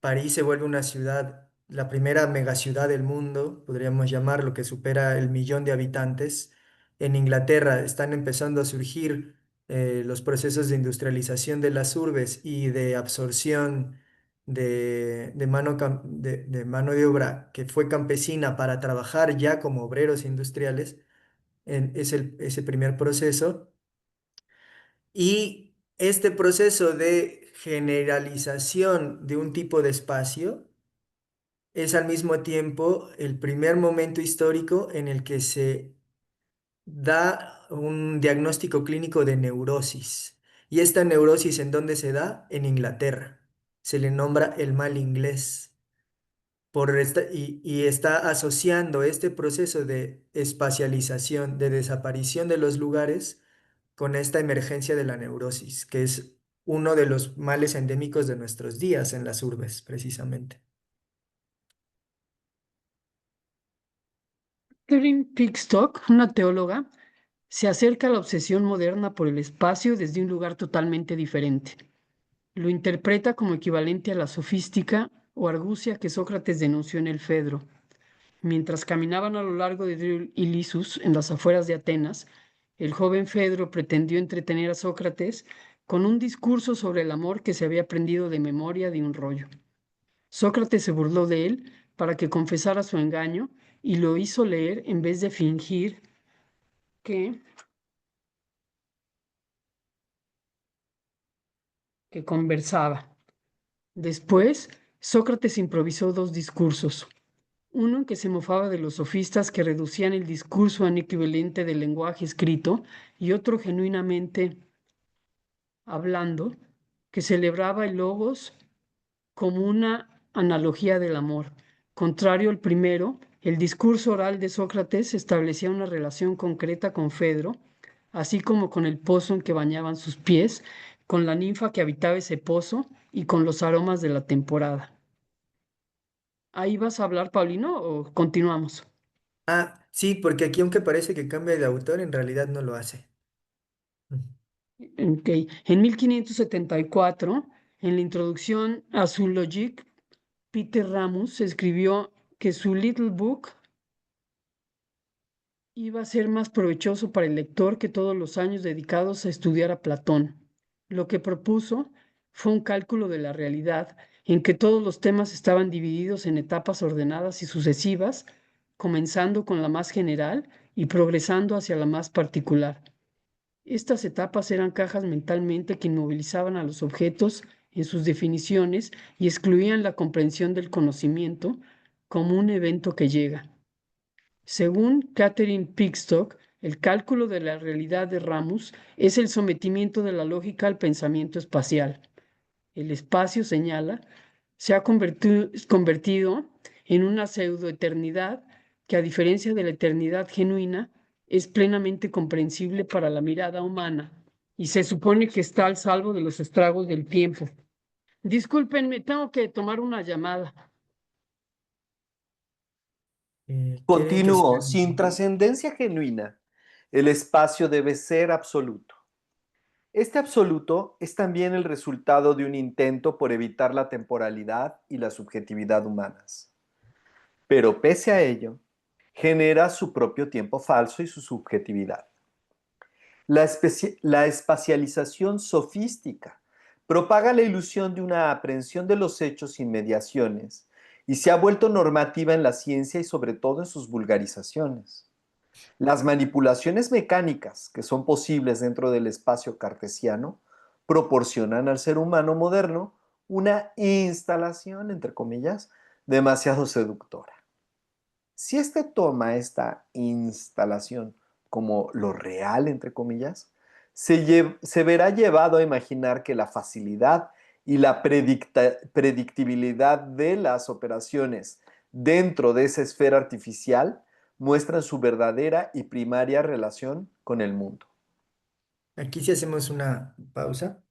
París se vuelve una ciudad, la primera megaciudad del mundo, podríamos llamarlo, que supera el millón de habitantes. En Inglaterra están empezando a surgir los procesos de industrialización de las urbes y de absorción de mano de obra que fue campesina para trabajar ya como obreros industriales. Ese primer proceso. Y este proceso de generalización de un tipo de espacio es al mismo tiempo el primer momento histórico en el que se da un diagnóstico clínico de neurosis. ¿Y esta neurosis en dónde se da? En Inglaterra. Se le nombra el mal inglés. Y está asociando este proceso de espacialización, de desaparición de los lugares, con esta emergencia de la neurosis, que es uno de los males endémicos de nuestros días en las urbes, precisamente. Catherine Pickstock, una teóloga, se acerca a la obsesión moderna por el espacio desde un lugar totalmente diferente. Lo interpreta como equivalente a la sofística o argucia que Sócrates denunció en el Fedro. Mientras caminaban a lo largo de Río Ilisus, en las afueras de Atenas, el joven Fedro pretendió entretener a Sócrates con un discurso sobre el amor que se había aprendido de memoria de un rollo. Sócrates se burló de él para que confesara su engaño y lo hizo leer en vez de fingir que conversaba. Después, Sócrates improvisó dos discursos. Uno en que se mofaba de los sofistas que reducían el discurso a un equivalente del lenguaje escrito y otro genuinamente hablando, que celebraba el logos como una analogía del amor. Contrario al primero, el discurso oral de Sócrates establecía una relación concreta con Fedro, así como con el pozo en que bañaban sus pies, con la ninfa que habitaba ese pozo y con los aromas de la temporada. ¿Ahí vas a hablar, Paulino, o continuamos? Ah, sí, porque aquí aunque parece que cambia de autor, en realidad no lo hace. Ok. En 1574, en la introducción a su Logique, Peter Ramus escribió que su Little Book iba a ser más provechoso para el lector que todos los años dedicados a estudiar a Platón. Lo que propuso fue un cálculo de la realidad en que todos los temas estaban divididos en etapas ordenadas y sucesivas, comenzando con la más general y progresando hacia la más particular. Estas etapas eran cajas mentalmente que inmovilizaban a los objetos en sus definiciones y excluían la comprensión del conocimiento como un evento que llega. Según Catherine Pickstock, el cálculo de la realidad de Ramus es el sometimiento de la lógica al pensamiento espacial. El espacio, señala, se ha convertido en una pseudoeternidad que, a diferencia de la eternidad genuina, es plenamente comprensible para la mirada humana y se supone que está al salvo de los estragos del tiempo. Discúlpenme, tengo que tomar una llamada. ¿Quieren que Continúo. sigamos? Sin trascendencia genuina, el espacio debe ser absoluto. Este absoluto es también el resultado de un intento por evitar la temporalidad y la subjetividad humanas. Pero pese a ello, genera su propio tiempo falso y su subjetividad. La espacialización sofística propaga la ilusión de una aprehensión de los hechos sin mediaciones y se ha vuelto normativa en la ciencia y sobre todo en sus vulgarizaciones. Las manipulaciones mecánicas que son posibles dentro del espacio cartesiano proporcionan al ser humano moderno una instalación, entre comillas, demasiado seductora. Si éste toma esta instalación como lo real, entre comillas, se verá llevado a imaginar que la facilidad y la predictibilidad de las operaciones dentro de esa esfera artificial muestran su verdadera y primaria relación con el mundo. Aquí sí hacemos una pausa.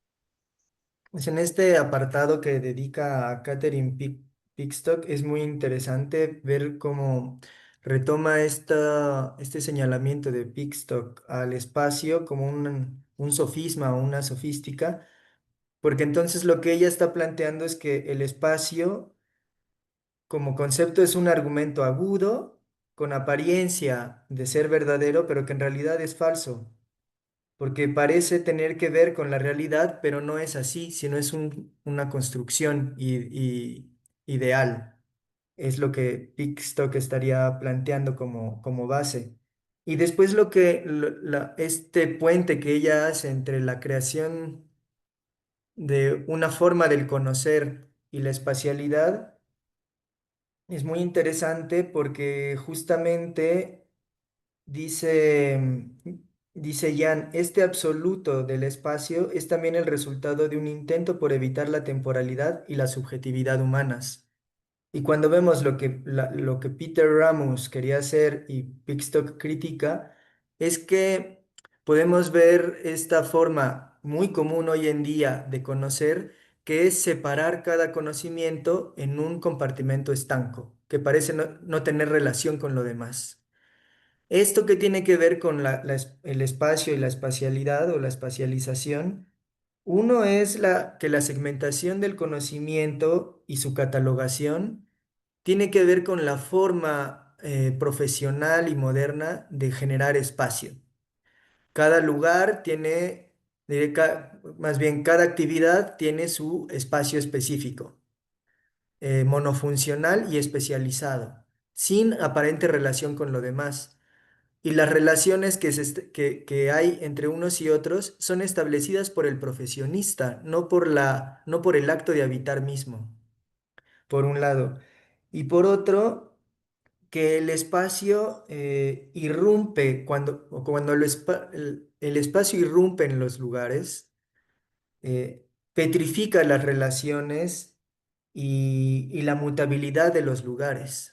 Pues en este apartado que dedica a Pickstock es muy interesante ver cómo retoma este señalamiento de Pickstock al espacio como un sofisma o una sofística, porque entonces lo que ella está planteando es que el espacio como concepto es un argumento agudo, con apariencia de ser verdadero, pero que en realidad es falso porque parece tener que ver con la realidad, pero no es así, sino es una construcción ideal. Es lo que Pickstock estaría planteando como base. Y después este puente que ella hace entre la creación de una forma del conocer y la espacialidad es muy interesante porque justamente dice, dice Jan, este absoluto del espacio es también el resultado de un intento por evitar la temporalidad y la subjetividad humanas. Y cuando vemos lo que Peter Ramus quería hacer y Pickstock critica, es que podemos ver esta forma muy común hoy en día de conocer, que es separar cada conocimiento en un compartimento estanco, que parece no tener relación con lo demás. Esto que tiene que ver con el espacio y la espacialidad o la espacialización, uno es que la segmentación del conocimiento y su catalogación tiene que ver con la forma profesional y moderna de generar espacio. Cada lugar tiene, más bien, cada actividad tiene su espacio específico, monofuncional y especializado, sin aparente relación con lo demás. Y las relaciones que hay entre unos y otros son establecidas por el profesionista, no por el acto de habitar mismo, por un lado. Y por otro, que el espacio irrumpe, cuando el espacio irrumpe en los lugares, petrifica las relaciones y la mutabilidad de los lugares.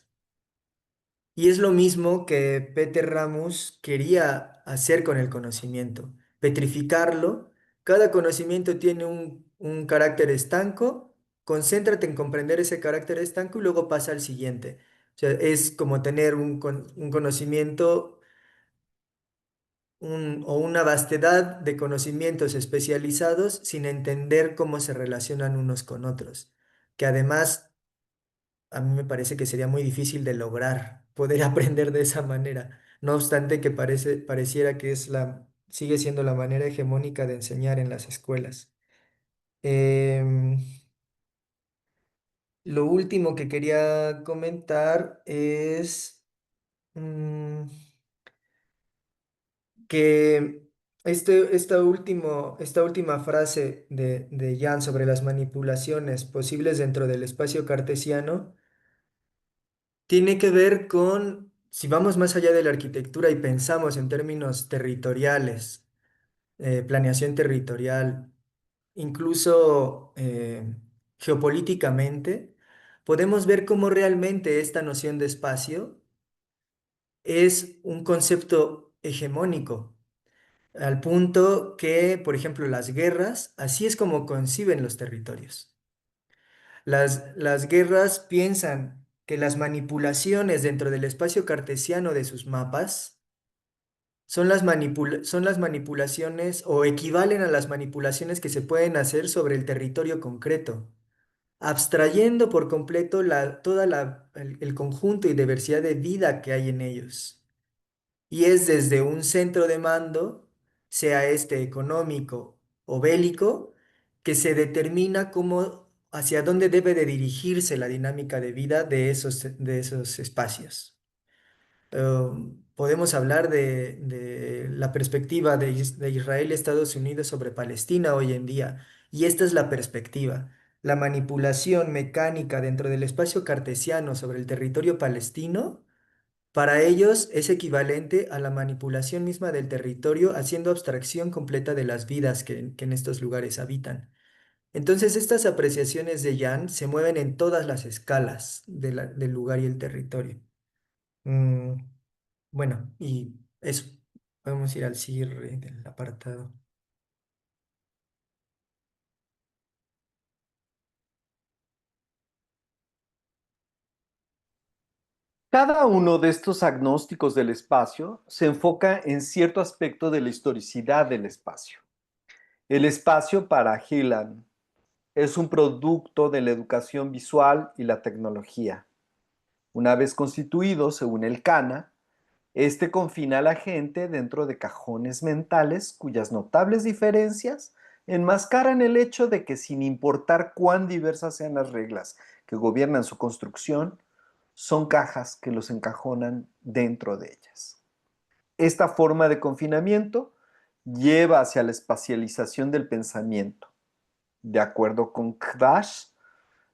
Y es lo mismo que Peter Ramus quería hacer con el conocimiento, petrificarlo. Cada conocimiento tiene un carácter estanco, concéntrate en comprender ese carácter estanco y luego pasa al siguiente. O sea, es como tener un conocimiento o una vastedad de conocimientos especializados sin entender cómo se relacionan unos con otros, que además a mí me parece que sería muy difícil de lograr poder aprender de esa manera. No obstante que pareciera que sigue siendo la manera hegemónica de enseñar en las escuelas. Em, lo último que quería comentar es que esta última frase de Jan sobre las manipulaciones posibles dentro del espacio cartesiano tiene que ver con, si vamos más allá de la arquitectura y pensamos en términos territoriales, planeación territorial, incluso geopolíticamente, podemos ver cómo realmente esta noción de espacio es un concepto hegemónico, al punto que, por ejemplo, las guerras, así es como conciben los territorios. Las guerras piensan que las manipulaciones dentro del espacio cartesiano de sus mapas son las manipulaciones o equivalen a las manipulaciones que se pueden hacer sobre el territorio concreto, abstrayendo por completo el conjunto y diversidad de vida que hay en ellos. Y es desde un centro de mando, sea este económico o bélico, que se determina hacia dónde debe de dirigirse la dinámica de vida de esos espacios. podemos hablar de la perspectiva de Israel y Estados Unidos sobre Palestina hoy en día. Y esta es la perspectiva. La manipulación mecánica dentro del espacio cartesiano sobre el territorio palestino, para ellos es equivalente a la manipulación misma del territorio, haciendo abstracción completa de las vidas que en estos lugares habitan. Entonces, estas apreciaciones de Jan se mueven en todas las escalas del lugar y el territorio. Mm, bueno, y eso. Vamos a ir al cierre del apartado. Cada uno de estos agnósticos del espacio se enfoca en cierto aspecto de la historicidad del espacio. El espacio para Gillan es un producto de la educación visual y la tecnología. Una vez constituido, según el Cana, este confina a la gente dentro de cajones mentales cuyas notables diferencias enmascaran el hecho de que, sin importar cuán diversas sean las reglas que gobiernan su construcción, son cajas que los encajonan dentro de ellas. Esta forma de confinamiento lleva hacia la espacialización del pensamiento. De acuerdo con Kvash,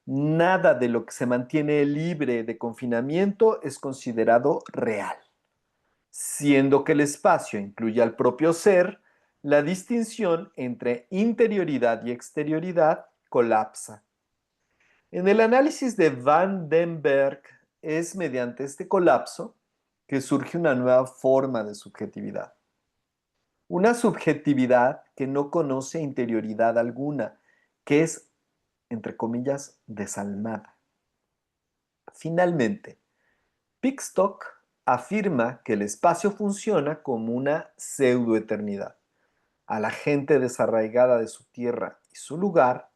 nada de lo que se mantiene libre de confinamiento es considerado real. Siendo que el espacio incluye al propio ser, la distinción entre interioridad y exterioridad colapsa. En el análisis de Van den Berg es mediante este colapso que surge una nueva forma de subjetividad. Una subjetividad que no conoce interioridad alguna, que es, entre comillas, desalmada. Finalmente, Pickstock afirma que el espacio funciona como una pseudoeternidad. A la gente desarraigada de su tierra y su lugar,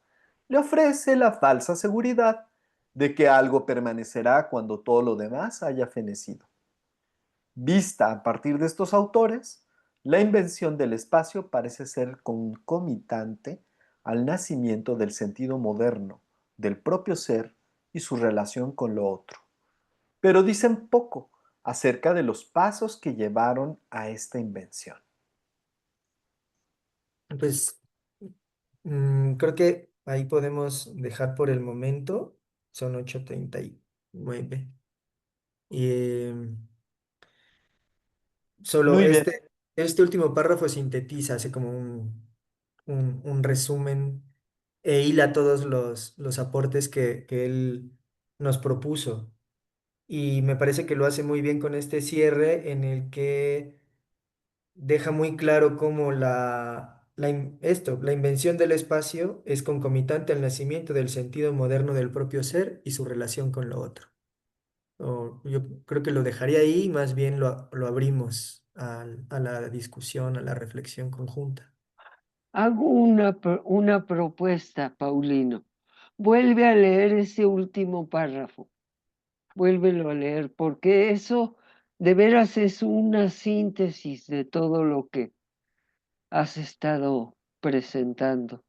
le ofrece la falsa seguridad de que algo permanecerá cuando todo lo demás haya fenecido. Vista a partir de estos autores, la invención del espacio parece ser concomitante al nacimiento del sentido moderno, del propio ser y su relación con lo otro. Pero dicen poco acerca de los pasos que llevaron a esta invención. Pues creo que ahí podemos dejar por el momento. Son 8:39. Y solo Muy bien. este último párrafo sintetiza, hace como un resumen e hila todos los aportes que él nos propuso. Y me parece que lo hace muy bien con este cierre en el que deja muy claro cómo la invención del espacio es concomitante al nacimiento del sentido moderno del propio ser y su relación con lo otro. Yo creo que lo dejaría ahí, más bien lo abrimos a la discusión, a la reflexión conjunta. Hago una propuesta, Paulino. Vuelve a leer ese último párrafo. Vuélvelo a leer, porque eso de veras es una síntesis de todo lo que has estado presentando.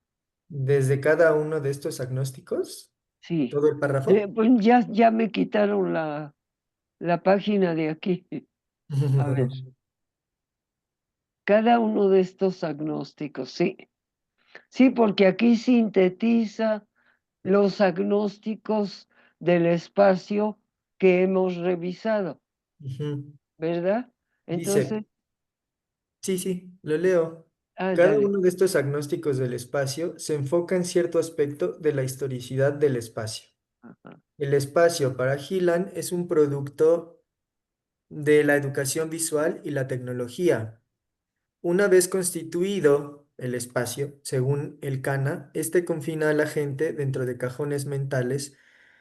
Desde cada uno de estos agnósticos, Sí. todo el párrafo. Pues ya me quitaron la página de aquí. A ver, cada uno de estos agnósticos, sí. Sí, porque aquí sintetiza los agnósticos del espacio que hemos revisado, Ujú. ¿verdad? Dice, Entonces, sí, sí, lo leo. Cada dale. uno de estos agnósticos del espacio se enfoca en cierto aspecto de la historicidad del espacio. Ajá. El espacio para Gillan es un producto de la educación visual y la tecnología. Una vez constituido el espacio, según el Cana, este confina a la gente dentro de cajones mentales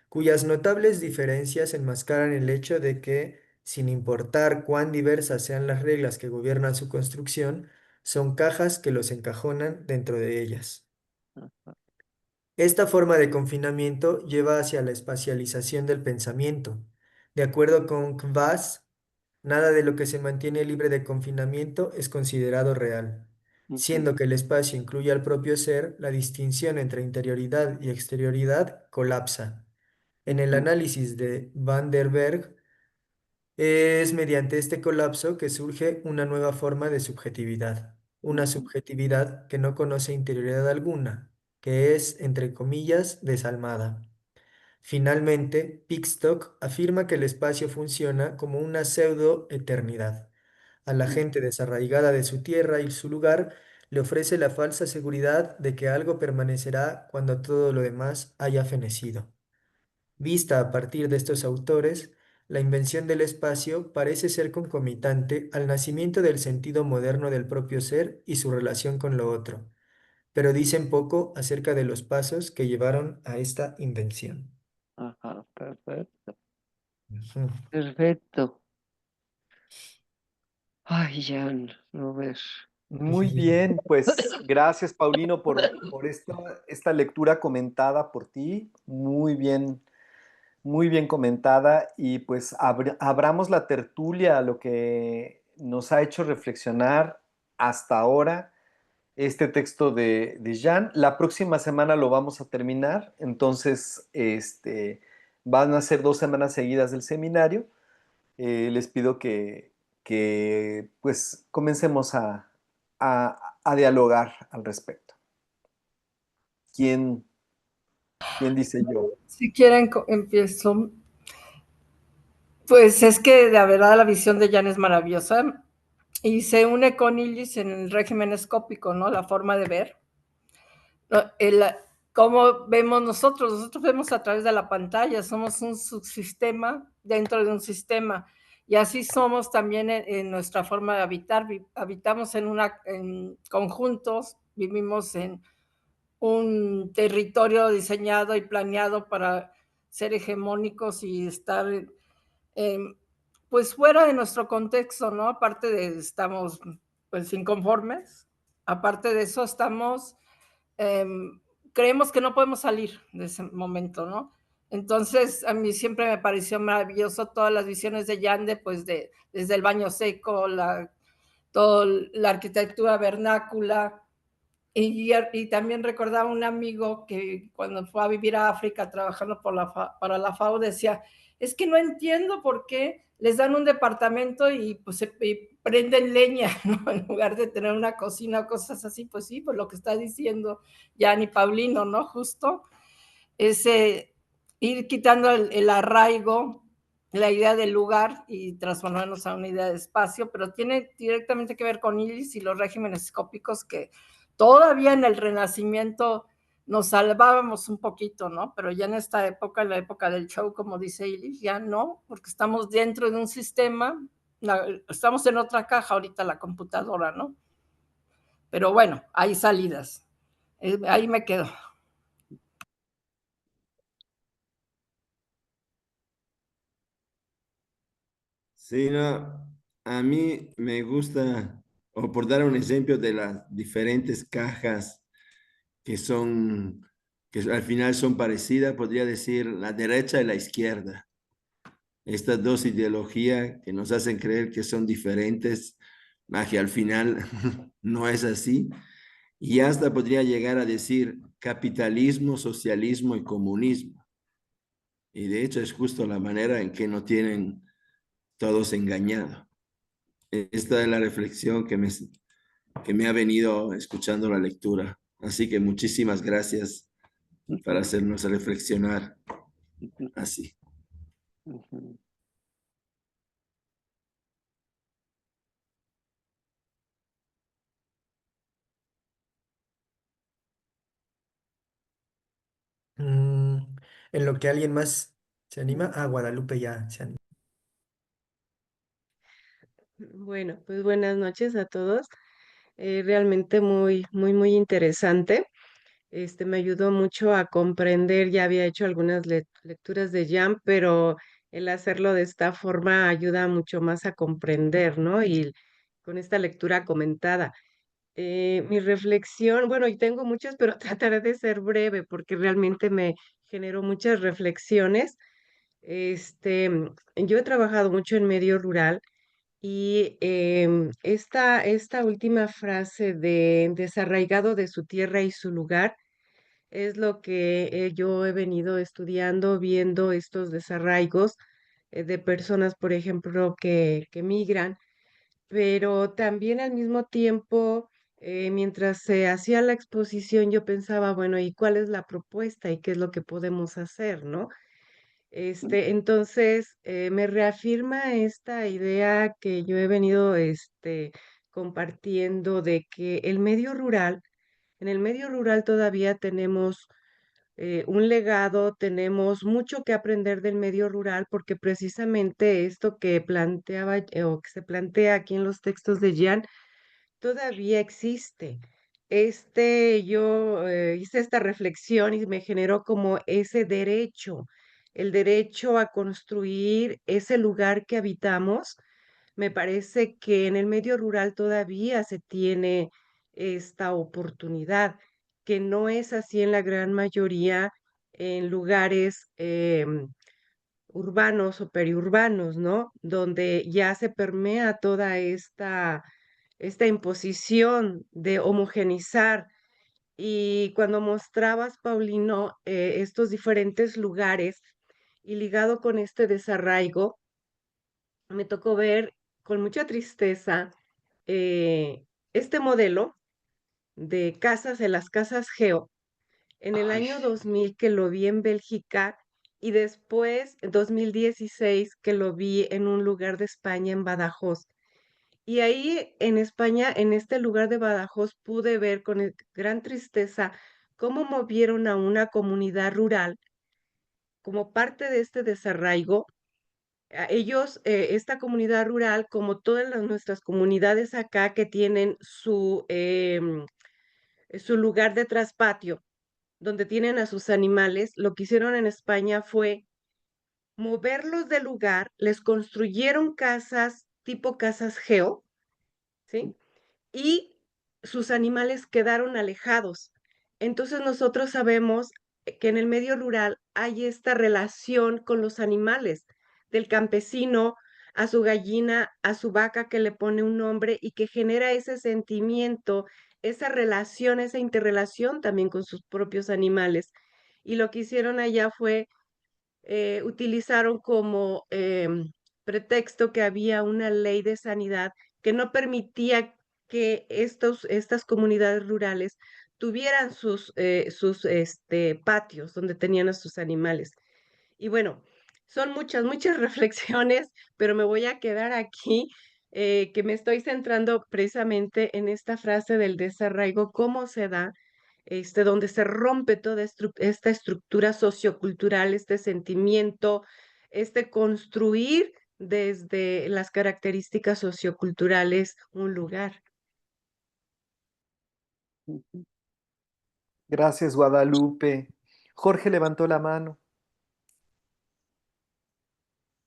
cuyas notables diferencias enmascaran el hecho de que, sin importar cuán diversas sean las reglas que gobiernan su construcción, son cajas que los encajonan dentro de ellas. Esta forma de confinamiento lleva hacia la espacialización del pensamiento. De acuerdo con Kvass, nada de lo que se mantiene libre de confinamiento es considerado real. Ujú, Siendo que el espacio incluye al propio ser, la distinción entre interioridad y exterioridad colapsa. En el ujú. análisis de Van der Berg, Es mediante este colapso que surge una nueva forma de subjetividad, una subjetividad que no conoce interioridad alguna, que es, entre comillas, desalmada. Finalmente, Pickstock afirma que el espacio funciona como una pseudo-eternidad. A la gente desarraigada de su tierra y su lugar le ofrece la falsa seguridad de que algo permanecerá cuando todo lo demás haya fenecido. Vista a partir de estos autores, la invención del espacio parece ser concomitante al nacimiento del sentido moderno del propio ser y su relación con lo otro, pero dicen poco acerca de los pasos que llevaron a esta invención. Ajá, perfecto, Ujú. perfecto. Ay, Jan, no ves. Muy bien, pues gracias, Paulino, por esta lectura comentada por ti. Muy bien comentada. Y pues abramos la tertulia a lo que nos ha hecho reflexionar hasta ahora este texto de Jan. La próxima semana lo vamos a terminar, entonces van a ser 2 semanas seguidas del seminario. Les pido que pues comencemos a dialogar al respecto. ¿Quién, quién dice yo? Si quieren, empiezo. Pues es que la verdad la visión de Jan es maravillosa y se une con Illich en el régimen escópico, ¿no? La forma de ver. El, ¿Cómo vemos nosotros? Nosotros vemos a través de la pantalla, somos un subsistema dentro de un sistema. Y así somos también en nuestra forma de habitar. Habitamos en conjuntos, vivimos en un territorio diseñado y planeado para ser hegemónicos y estar pues fuera de nuestro contexto, ¿no? Aparte de estamos pues inconformes, aparte de eso estamos, eh, creemos que no podemos salir de ese momento, ¿no? Entonces, a mí siempre me pareció maravilloso todas las visiones de Yande, pues desde el baño seco, toda la arquitectura vernácula, y también recordaba un amigo que cuando fue a vivir a África trabajando para la FAO decía, es que no entiendo por qué les dan un departamento y pues y prenden leña, ¿no? En lugar de tener una cocina o cosas así, pues sí, pues lo que está diciendo Gianni Paulino, ¿no? Justo ese ir quitando el arraigo, la idea del lugar y transformarnos a una idea de espacio, pero tiene directamente que ver con Illich y los regímenes escópicos que todavía en el Renacimiento nos salvábamos un poquito, ¿no? Pero ya en esta época, en la época del show, como dice Illich, ya no, porque estamos dentro de un sistema, estamos en otra caja ahorita la computadora, ¿no? Pero bueno, hay salidas. Ahí me quedo. Sí, no, a mí me gusta, o por dar un ejemplo de las diferentes cajas que son, que al final son parecidas, podría decir la derecha y la izquierda. Estas dos ideologías que nos hacen creer que son diferentes, que al final no es así. Y hasta podría llegar a decir capitalismo, socialismo y comunismo. Y de hecho es justo la manera en que nos tienen todos engañados. Esta es la reflexión que me ha venido escuchando la lectura. Así que muchísimas gracias para hacernos reflexionar así. Mm, en lo que alguien más se anima, Guadalupe ya se anima. Bueno, pues buenas noches a todos. Realmente muy interesante. Me ayudó mucho a comprender, ya había hecho algunas lecturas de Jam, pero el hacerlo de esta forma ayuda mucho más a comprender, ¿no? Y con esta lectura comentada. Mi reflexión, bueno, y tengo muchas, pero trataré de ser breve porque realmente me generó muchas reflexiones. Yo he trabajado mucho en medio rural y esta última frase de desarraigado de su tierra y su lugar es lo que yo he venido estudiando, viendo estos desarraigos de personas, por ejemplo, que migran, pero también al mismo tiempo, mientras se hacía la exposición, yo pensaba, bueno, ¿y cuál es la propuesta y qué es lo que podemos hacer, ¿no? Entonces, me reafirma esta idea que yo he venido compartiendo de que en el medio rural todavía tenemos un legado, tenemos mucho que aprender del medio rural, porque precisamente esto que planteaba o que se plantea aquí en los textos de Jan todavía existe. Yo hice esta reflexión y me generó como ese derecho, el derecho a construir ese lugar que habitamos. Me parece que en el medio rural todavía se tiene esta oportunidad, que no es así en la gran mayoría en lugares urbanos o periurbanos, ¿no? Donde ya se permea toda esta imposición de homogenizar. Y cuando mostrabas, Paulino, estos diferentes lugares y ligado con este desarraigo, me tocó ver con mucha tristeza este modelo de casas, de las casas Geo, en el Ay, año 2000 que lo vi en Bélgica y después, en 2016, que lo vi en un lugar de España, en Badajoz. Y ahí en España, en este lugar de Badajoz, pude ver con gran tristeza cómo movieron a una comunidad rural como parte de este desarraigo. Ellos, esta comunidad rural, como todas nuestras comunidades acá que tienen su lugar de traspatio, donde tienen a sus animales, lo que hicieron en España fue moverlos del lugar, les construyeron casas tipo casas Geo, ¿sí? Y sus animales quedaron alejados. Entonces nosotros sabemos que en el medio rural hay esta relación con los animales, del campesino a su gallina, a su vaca que le pone un nombre y que genera ese sentimiento, esa relación, esa interrelación también con sus propios animales. Y lo que hicieron allá fue utilizaron como pretexto que había una ley de sanidad que no permitía que estas comunidades rurales tuvieran sus patios donde tenían a sus animales. Y bueno, son muchas, muchas reflexiones, pero me voy a quedar aquí, que me estoy centrando precisamente en esta frase del desarraigo, cómo se da, donde se rompe toda esta estructura sociocultural, este sentimiento, este construir desde las características socioculturales un lugar. Gracias, Guadalupe. Jorge levantó la mano.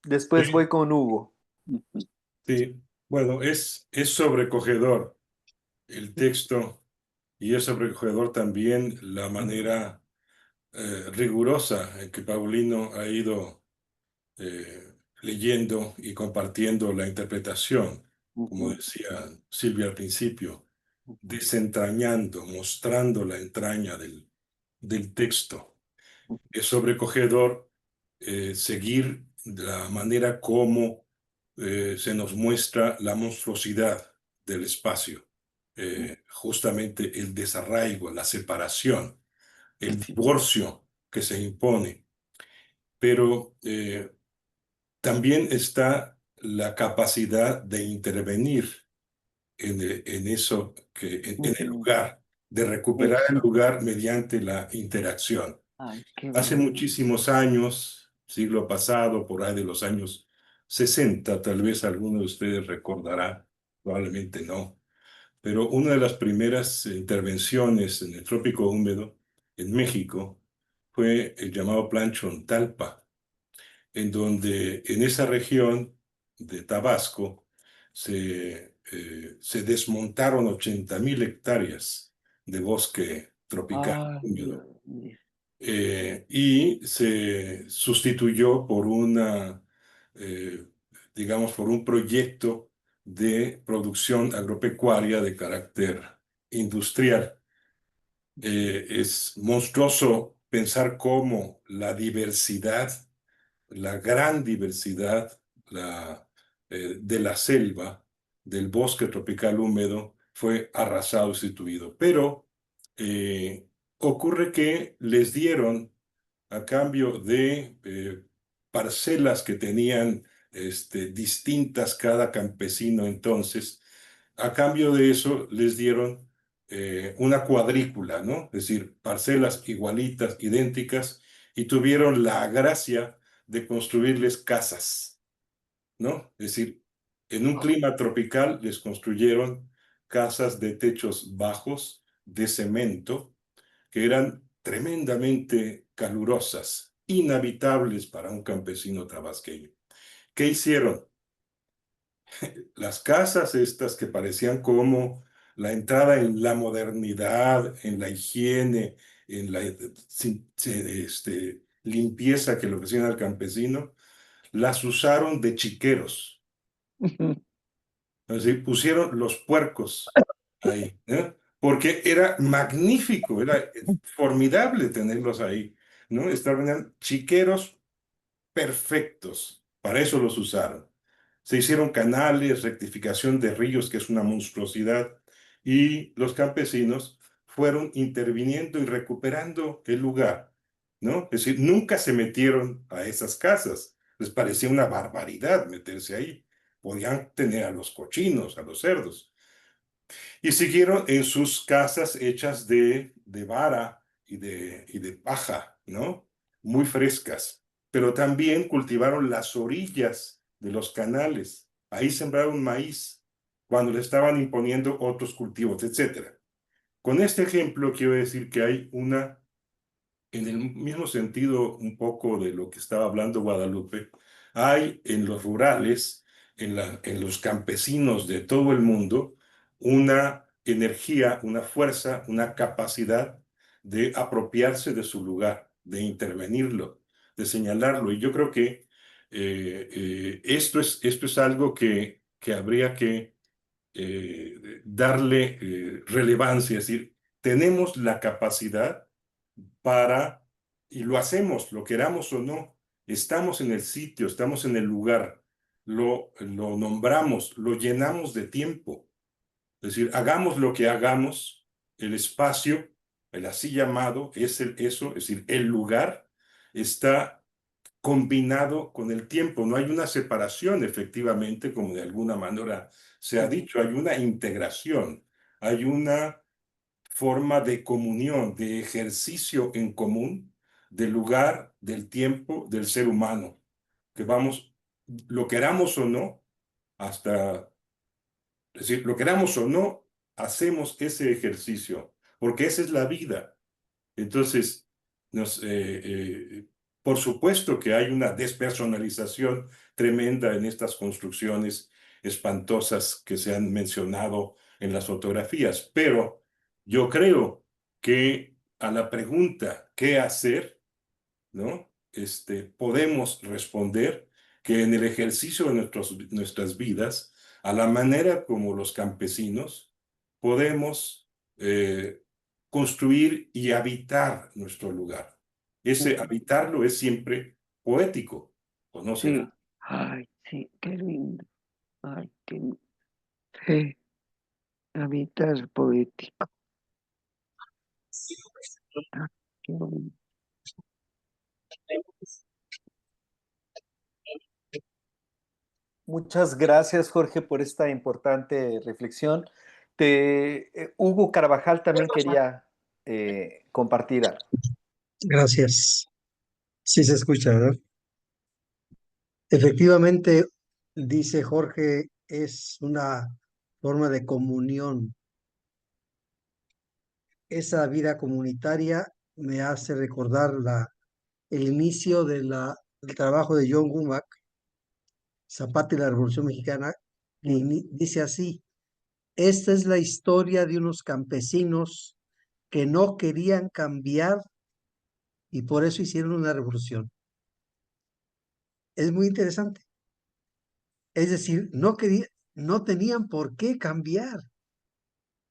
Después voy con Hugo. Sí, bueno, es sobrecogedor el texto y es sobrecogedor también la manera rigurosa en que Paulino ha ido leyendo y compartiendo la interpretación, como decía Silvia al principio, desentrañando, mostrando la entraña del texto. Es sobrecogedor seguir la manera como se nos muestra la monstruosidad del espacio, justamente el desarraigo, la separación, el divorcio que se impone. Pero también está la capacidad de intervenir en eso, en el lugar, de recuperar el eso. lugar mediante la interacción. Ay, qué Hace bueno. muchísimos años, siglo pasado, por ahí de los años 60, tal vez alguno de ustedes recordará, probablemente no, pero una de las primeras intervenciones en el trópico húmedo en México fue el llamado Plan Chontalpa, en donde en esa región de Tabasco se desmontaron 80,000 hectáreas de bosque tropical Ay, húmedo Dios mío. y se sustituyó por eh, digamos, por un proyecto de producción agropecuaria de carácter industrial. Es monstruoso pensar cómo la diversidad la gran diversidad de la selva, del bosque tropical húmedo, fue arrasado y sustituido. Pero ocurre que les dieron, a cambio de parcelas que tenían distintas cada campesino entonces, a cambio de eso les dieron una cuadrícula, ¿no? Es decir, parcelas igualitas, idénticas, y tuvieron la gracia de construirles casas, ¿no? Es decir, en un clima tropical les construyeron casas de techos bajos, de cemento, que eran tremendamente calurosas, inhabitables para un campesino tabasqueño. ¿Qué hicieron? Las casas estas que parecían como la entrada en la modernidad, en la higiene, en la limpieza que le ofrecían al campesino, las usaron de chiqueros. Así pusieron los puercos ahí, ¿eh? Porque era magnífico, era formidable tenerlos ahí, ¿no? Estaban chiqueros perfectos, para eso los usaron. Se hicieron canales, rectificación de ríos, que es una monstruosidad, y los campesinos fueron interviniendo y recuperando el lugar, ¿no? Es decir, nunca se metieron a esas casas, les parecía una barbaridad meterse ahí. Podían tener a los cochinos, a los cerdos. Y siguieron en sus casas hechas de vara y de paja, ¿no? Muy frescas. Pero también cultivaron las orillas de los canales. Ahí sembraron maíz cuando le estaban imponiendo otros cultivos, etc. Con este ejemplo quiero decir que hay una, en el mismo sentido un poco de lo que estaba hablando Guadalupe, hay en los rurales, en los campesinos de todo el mundo, una energía, una fuerza, una capacidad de apropiarse de su lugar, de intervenirlo, de señalarlo. Y yo creo que esto es algo que habría que darle relevancia, es decir, tenemos la capacidad para, y lo hacemos, lo queramos o no, estamos en el sitio, estamos en el lugar, lo nombramos, lo llenamos de tiempo. Es decir, hagamos lo que hagamos, el espacio, el así llamado, es eso, es decir, el lugar está combinado con el tiempo. No hay una separación, efectivamente, como de alguna manera se ha dicho, hay una integración, hay una forma de comunión, de ejercicio en común del lugar, del tiempo, del ser humano, que vamos, lo queramos o no, hasta, es decir, lo queramos o no, hacemos ese ejercicio, porque esa es la vida. Entonces, por supuesto que hay una despersonalización tremenda en estas construcciones espantosas que se han mencionado en las fotografías, pero yo creo que a la pregunta ¿qué hacer?, ¿no? Podemos responder que en el ejercicio de nuestras vidas, a la manera como los campesinos, podemos construir y habitar nuestro lugar. Ese habitarlo es siempre poético, ¿o no Sí, será? ay, sí, qué lindo. Ay, sí, habitar poético. Ah, qué bonito. Muchas gracias, Jorge, por esta importante reflexión. Hugo Carvajal también quería compartir algo. Gracias. Sí se escucha, ¿verdad? Efectivamente, dice Jorge, es una forma de comunión. Esa vida comunitaria me hace recordar el inicio del trabajo de John Womack, Zapata y la Revolución Mexicana, que dice así: esta es la historia de unos campesinos que no querían cambiar y por eso hicieron una revolución. Es muy interesante. Es decir, no tenían por qué cambiar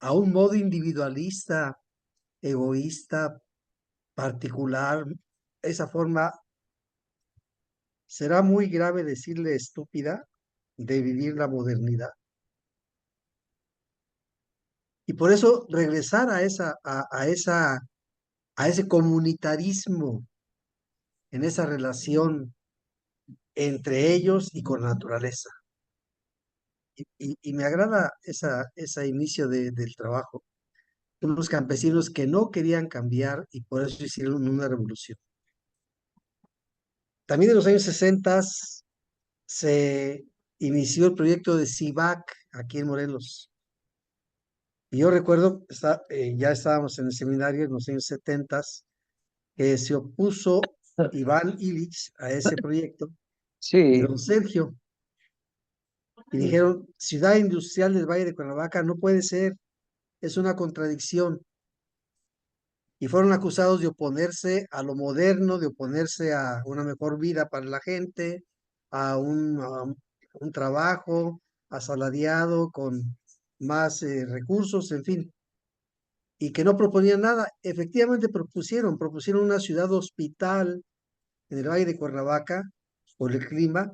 a un modo individualista, egoísta, particular, esa forma será muy grave decirle estúpida de vivir la modernidad. Y por eso regresar a ese comunitarismo, en esa relación entre ellos y con la naturaleza. Y me agrada ese inicio del trabajo. Unos campesinos que no querían cambiar y por eso hicieron una revolución. También en los años 60 se inició el proyecto de CIVAC aquí en Morelos. Y yo recuerdo, ya estábamos en el seminario en los años 70, que se opuso Iván Illich a ese proyecto y Sí, don Sergio. Y dijeron, Ciudad Industrial del Valle de Cuernavaca no puede ser, es una contradicción. Y fueron acusados de oponerse a lo moderno, de oponerse a una mejor vida para la gente, a un trabajo asalariado con más recursos, en fin, y que no proponían nada. Efectivamente propusieron una ciudad hospital en el Valle de Cuernavaca por el clima,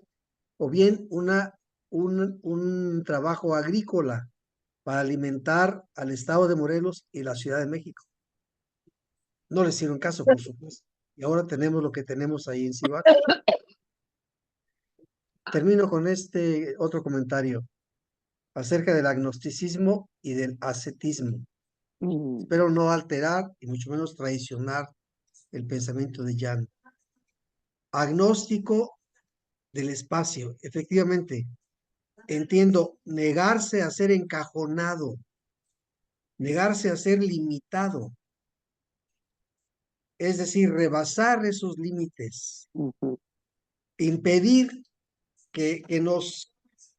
o bien un trabajo agrícola para alimentar al estado de Morelos y la Ciudad de México. No les hicieron caso, por supuesto. Y ahora tenemos lo que tenemos ahí en Ciudad. Termino con este otro comentario acerca del agnosticismo y del ascetismo. mm, Espero no alterar y mucho menos traicionar el pensamiento de Jan. Agnóstico del espacio, efectivamente, entiendo, negarse a ser encajonado, negarse a ser limitado, es decir, rebasar esos límites, ujú. impedir que nos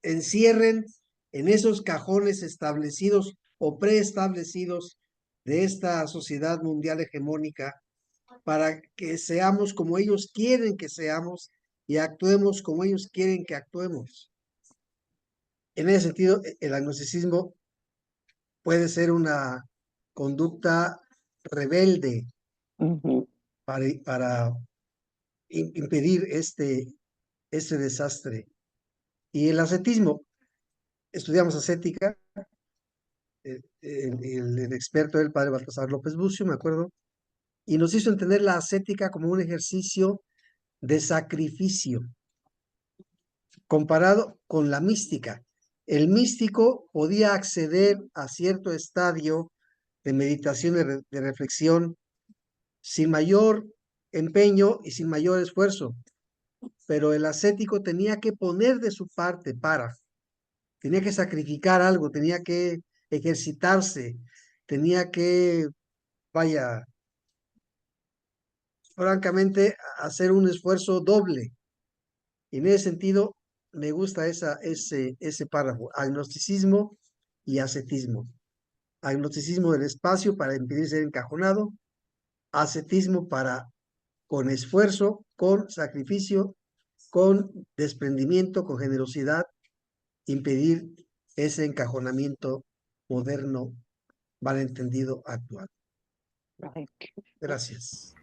encierren en esos cajones establecidos o preestablecidos de esta sociedad mundial hegemónica para que seamos como ellos quieren que seamos y actuemos como ellos quieren que actuemos. En ese sentido, el agnosticismo puede ser una conducta rebelde Ujú. para impedir este desastre. Y el ascetismo, estudiamos ascética, el experto del padre Baltasar López Bucio, me acuerdo, y nos hizo entender la ascética como un ejercicio de sacrificio, comparado con la mística. El místico podía acceder a cierto estadio de meditación, de reflexión, sin mayor empeño y sin mayor esfuerzo, pero el ascético tenía que poner de su parte tenía que sacrificar algo, tenía que ejercitarse, tenía que, vaya, francamente, hacer un esfuerzo doble. Y en ese sentido, me gusta ese párrafo, agnosticismo y ascetismo. Agnosticismo del espacio para impedir ser encajonado, ascetismo para, con esfuerzo, con sacrificio, con desprendimiento, con generosidad, impedir ese encajonamiento moderno, malentendido, actual. Ay, Gracias.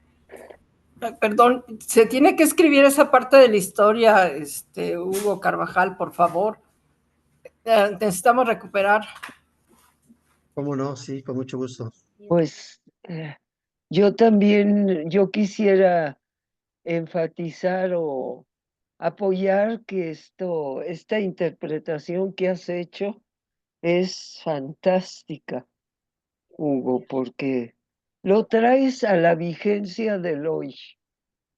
Perdón, se tiene que escribir esa parte de la historia, Hugo Carvajal, por favor. Necesitamos recuperar. ¿Cómo no? Sí, con mucho gusto. pues yo también, yo quisiera enfatizar o apoyar que esta interpretación que has hecho es fantástica, Hugo, porque lo traes a la vigencia del hoy.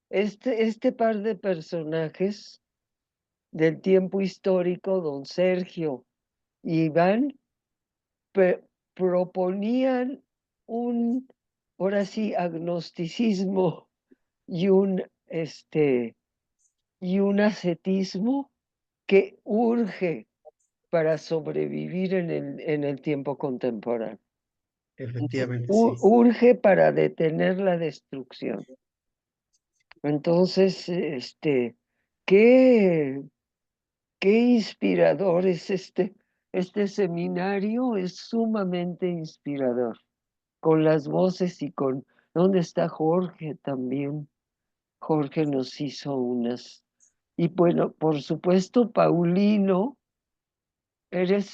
Este par de personajes del tiempo histórico, don Sergio y Iván, proponían un, ahora sí, agnosticismo y un ascetismo que urge para sobrevivir en el tiempo contemporáneo. Efectivamente, sí. Urge para detener la destrucción. Entonces, qué, qué inspirador es este seminario, es sumamente inspirador, con las voces y ¿dónde está Jorge también? Jorge nos hizo Y bueno, por supuesto, Paulino,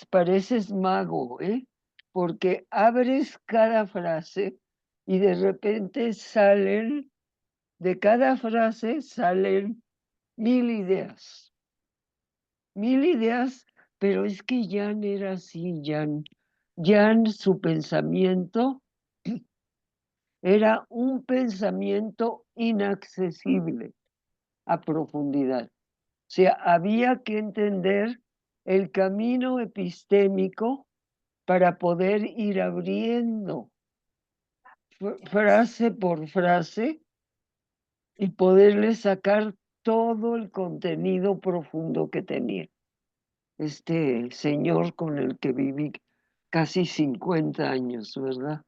pareces mago, ¿eh? Porque abres cada frase y de repente de cada frase salen 1000 ideas. 1000 ideas, pero es que Jan era así, Jan, su pensamiento era un pensamiento inaccesible a profundidad. O sea, había que entender el camino epistémico para poder ir abriendo frase por frase y poderle sacar todo el contenido profundo que tenía este señor con el que viví casi 50 años, ¿verdad?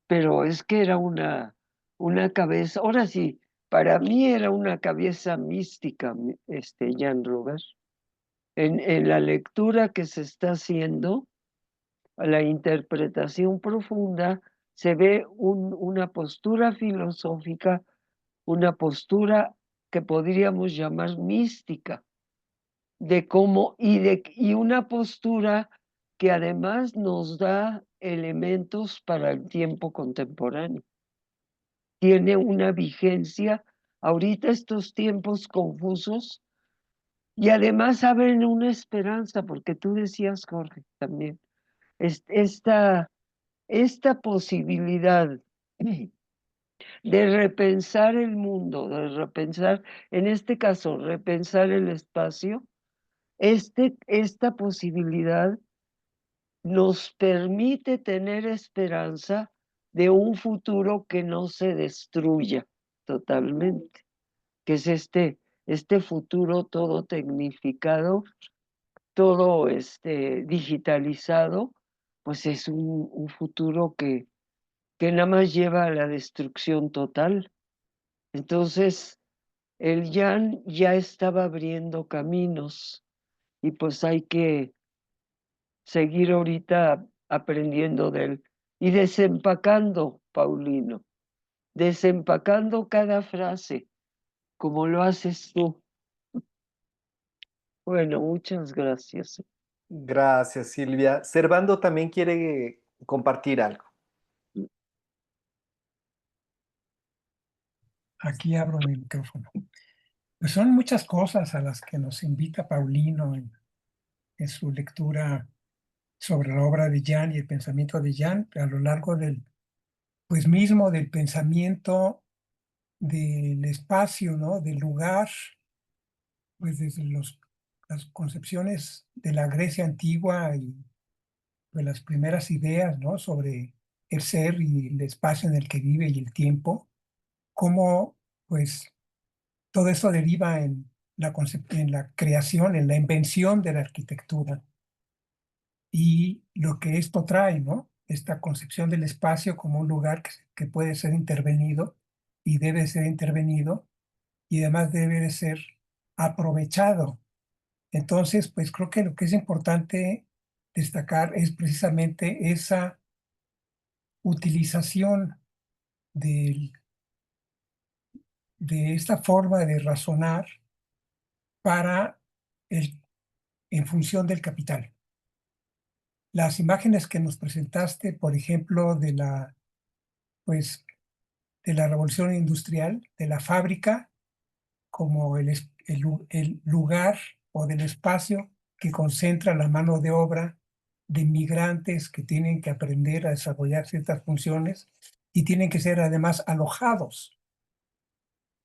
Pero es que era una cabeza, ahora sí, para mí era una cabeza mística, Jan Robert. En la lectura que se está haciendo, la interpretación profunda, se ve una postura filosófica, una postura que podríamos llamar mística, de cómo, y una postura que además nos da elementos para el tiempo contemporáneo. Tiene una vigencia, ahorita estos tiempos confusos, y además abren una esperanza, porque tú decías, Jorge, también, esta posibilidad de repensar el mundo, de repensar, en este caso, repensar el espacio, esta posibilidad nos permite tener esperanza de un futuro que no se destruya totalmente, que es este futuro todo tecnificado, todo digitalizado, pues es un futuro que nada más lleva a la destrucción total. Entonces, el Jan ya estaba abriendo caminos y pues hay que seguir ahorita aprendiendo de él y desempacando, Paulino, desempacando cada frase, como lo haces tú. Bueno, muchas gracias. Gracias, Silvia. Servando también quiere compartir algo. Aquí abro mi micrófono. Pues son muchas cosas a las que nos invita Paulino en su lectura sobre la obra de Jan y el pensamiento de Jan a lo largo del pensamiento del espacio, ¿no? Del lugar, pues desde las concepciones de la Grecia antigua y de las primeras ideas, ¿no? Sobre el ser y el espacio en el que vive y el tiempo, cómo pues todo eso deriva en la creación, en la invención de la arquitectura y lo que esto trae, ¿no? Esta concepción del espacio como un lugar que puede ser intervenido y debe ser intervenido y además debe de ser aprovechado. Entonces, pues creo que lo que es importante destacar es precisamente esa utilización de esta forma de razonar para en función del capital. Las imágenes que nos presentaste, por ejemplo, de la revolución industrial, de la fábrica, como el lugar o del espacio que concentra la mano de obra de inmigrantes que tienen que aprender a desarrollar ciertas funciones y tienen que ser además alojados,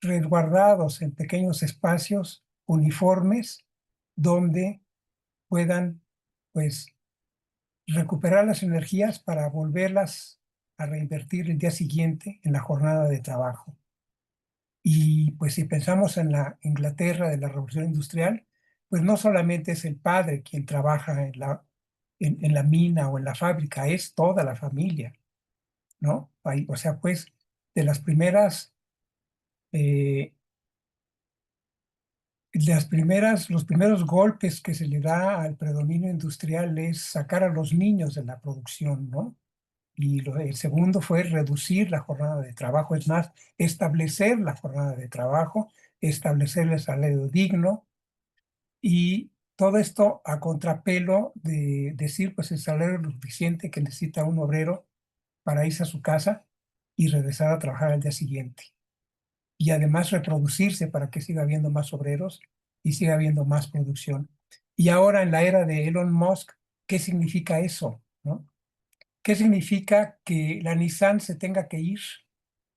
resguardados en pequeños espacios uniformes donde puedan, pues, recuperar las energías para volverlas a reinvertir el día siguiente en la jornada de trabajo. Y pues si pensamos en la Inglaterra de la Revolución Industrial, pues no solamente es el padre quien trabaja en la mina o en la fábrica, es toda la familia, ¿no? O sea, pues de los primeros golpes que se le da al predominio industrial es sacar a los niños de la producción, ¿no? Y el segundo fue reducir la jornada de trabajo, es más, establecer la jornada de trabajo establecerle salario digno y todo esto a contrapelo de decir, pues el salario es lo suficiente que necesita un obrero para irse a su casa y regresar a trabajar al día siguiente. Y además reproducirse para que siga habiendo más obreros y siga habiendo más producción. Y ahora en la era de Elon Musk, ¿qué significa eso? ¿No? ¿Qué significa que la Nissan se tenga que ir?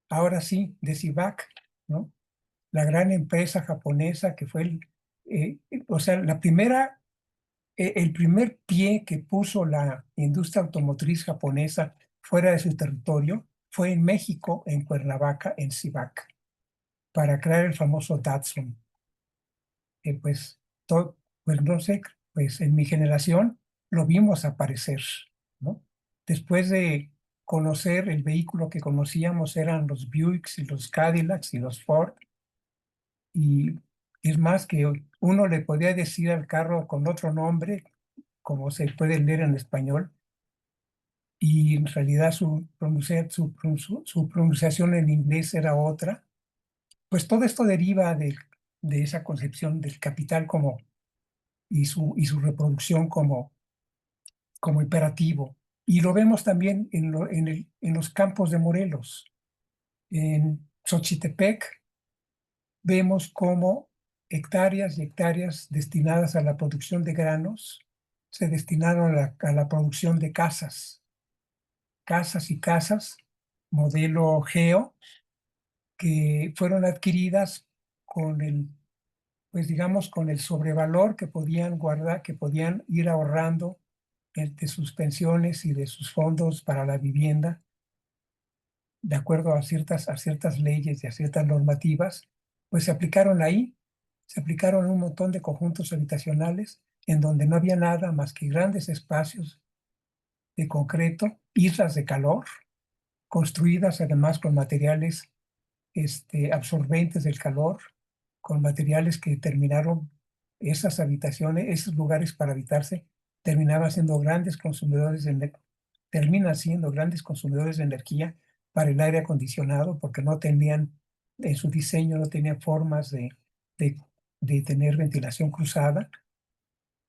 Ahora sí, de Civac, ¿no? La gran empresa japonesa que fue o sea, el primer pie que puso la industria automotriz japonesa fuera de su territorio fue en México, en Cuernavaca, en Civac, para crear el famoso Datsun. Pues, pues no sé, pues en mi generación lo vimos aparecer, ¿no? Después de conocer el vehículo que conocíamos eran los Buicks y los Cadillacs y los Ford, y es más que uno le podía decir al carro con otro nombre, como se puede leer en español, y en realidad su pronunciación en inglés era otra. Pues todo esto deriva de esa concepción del capital como, y su reproducción como imperativo. Y lo vemos también en los campos de Morelos. En Xochitepec vemos cómo hectáreas y hectáreas destinadas a la producción de granos se destinaron a la producción de casas y casas, modelo Geo, que fueron adquiridas con pues digamos, con el sobrevalor que podían guardar, que podían ir ahorrando de sus pensiones y de sus fondos para la vivienda, de acuerdo a ciertas leyes y a ciertas normativas, pues se aplicaron ahí, se aplicaron un montón de conjuntos habitacionales en donde no había nada más que grandes espacios de concreto, islas de calor, construidas además con materiales absorbentes del calor, con materiales que terminaron esas habitaciones, esos lugares para habitarse, terminaban siendo grandes consumidores terminan siendo grandes consumidores de energía para el aire acondicionado, porque no tenían, en su diseño no tenían formas de, de tener ventilación cruzada,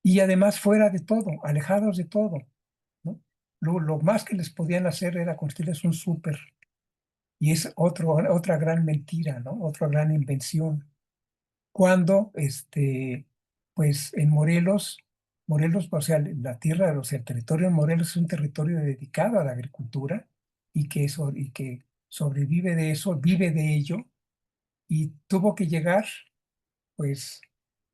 y además fuera de todo, alejados de todo, ¿no? Lo más que les podían hacer era construirles un súper. Y es otra gran mentira, ¿no? Otra gran invención. Cuando, pues en Morelos, o sea, la tierra, o sea, el territorio de Morelos es un territorio dedicado a la agricultura y que sobrevive de eso, vive de ello, y tuvo que llegar, pues,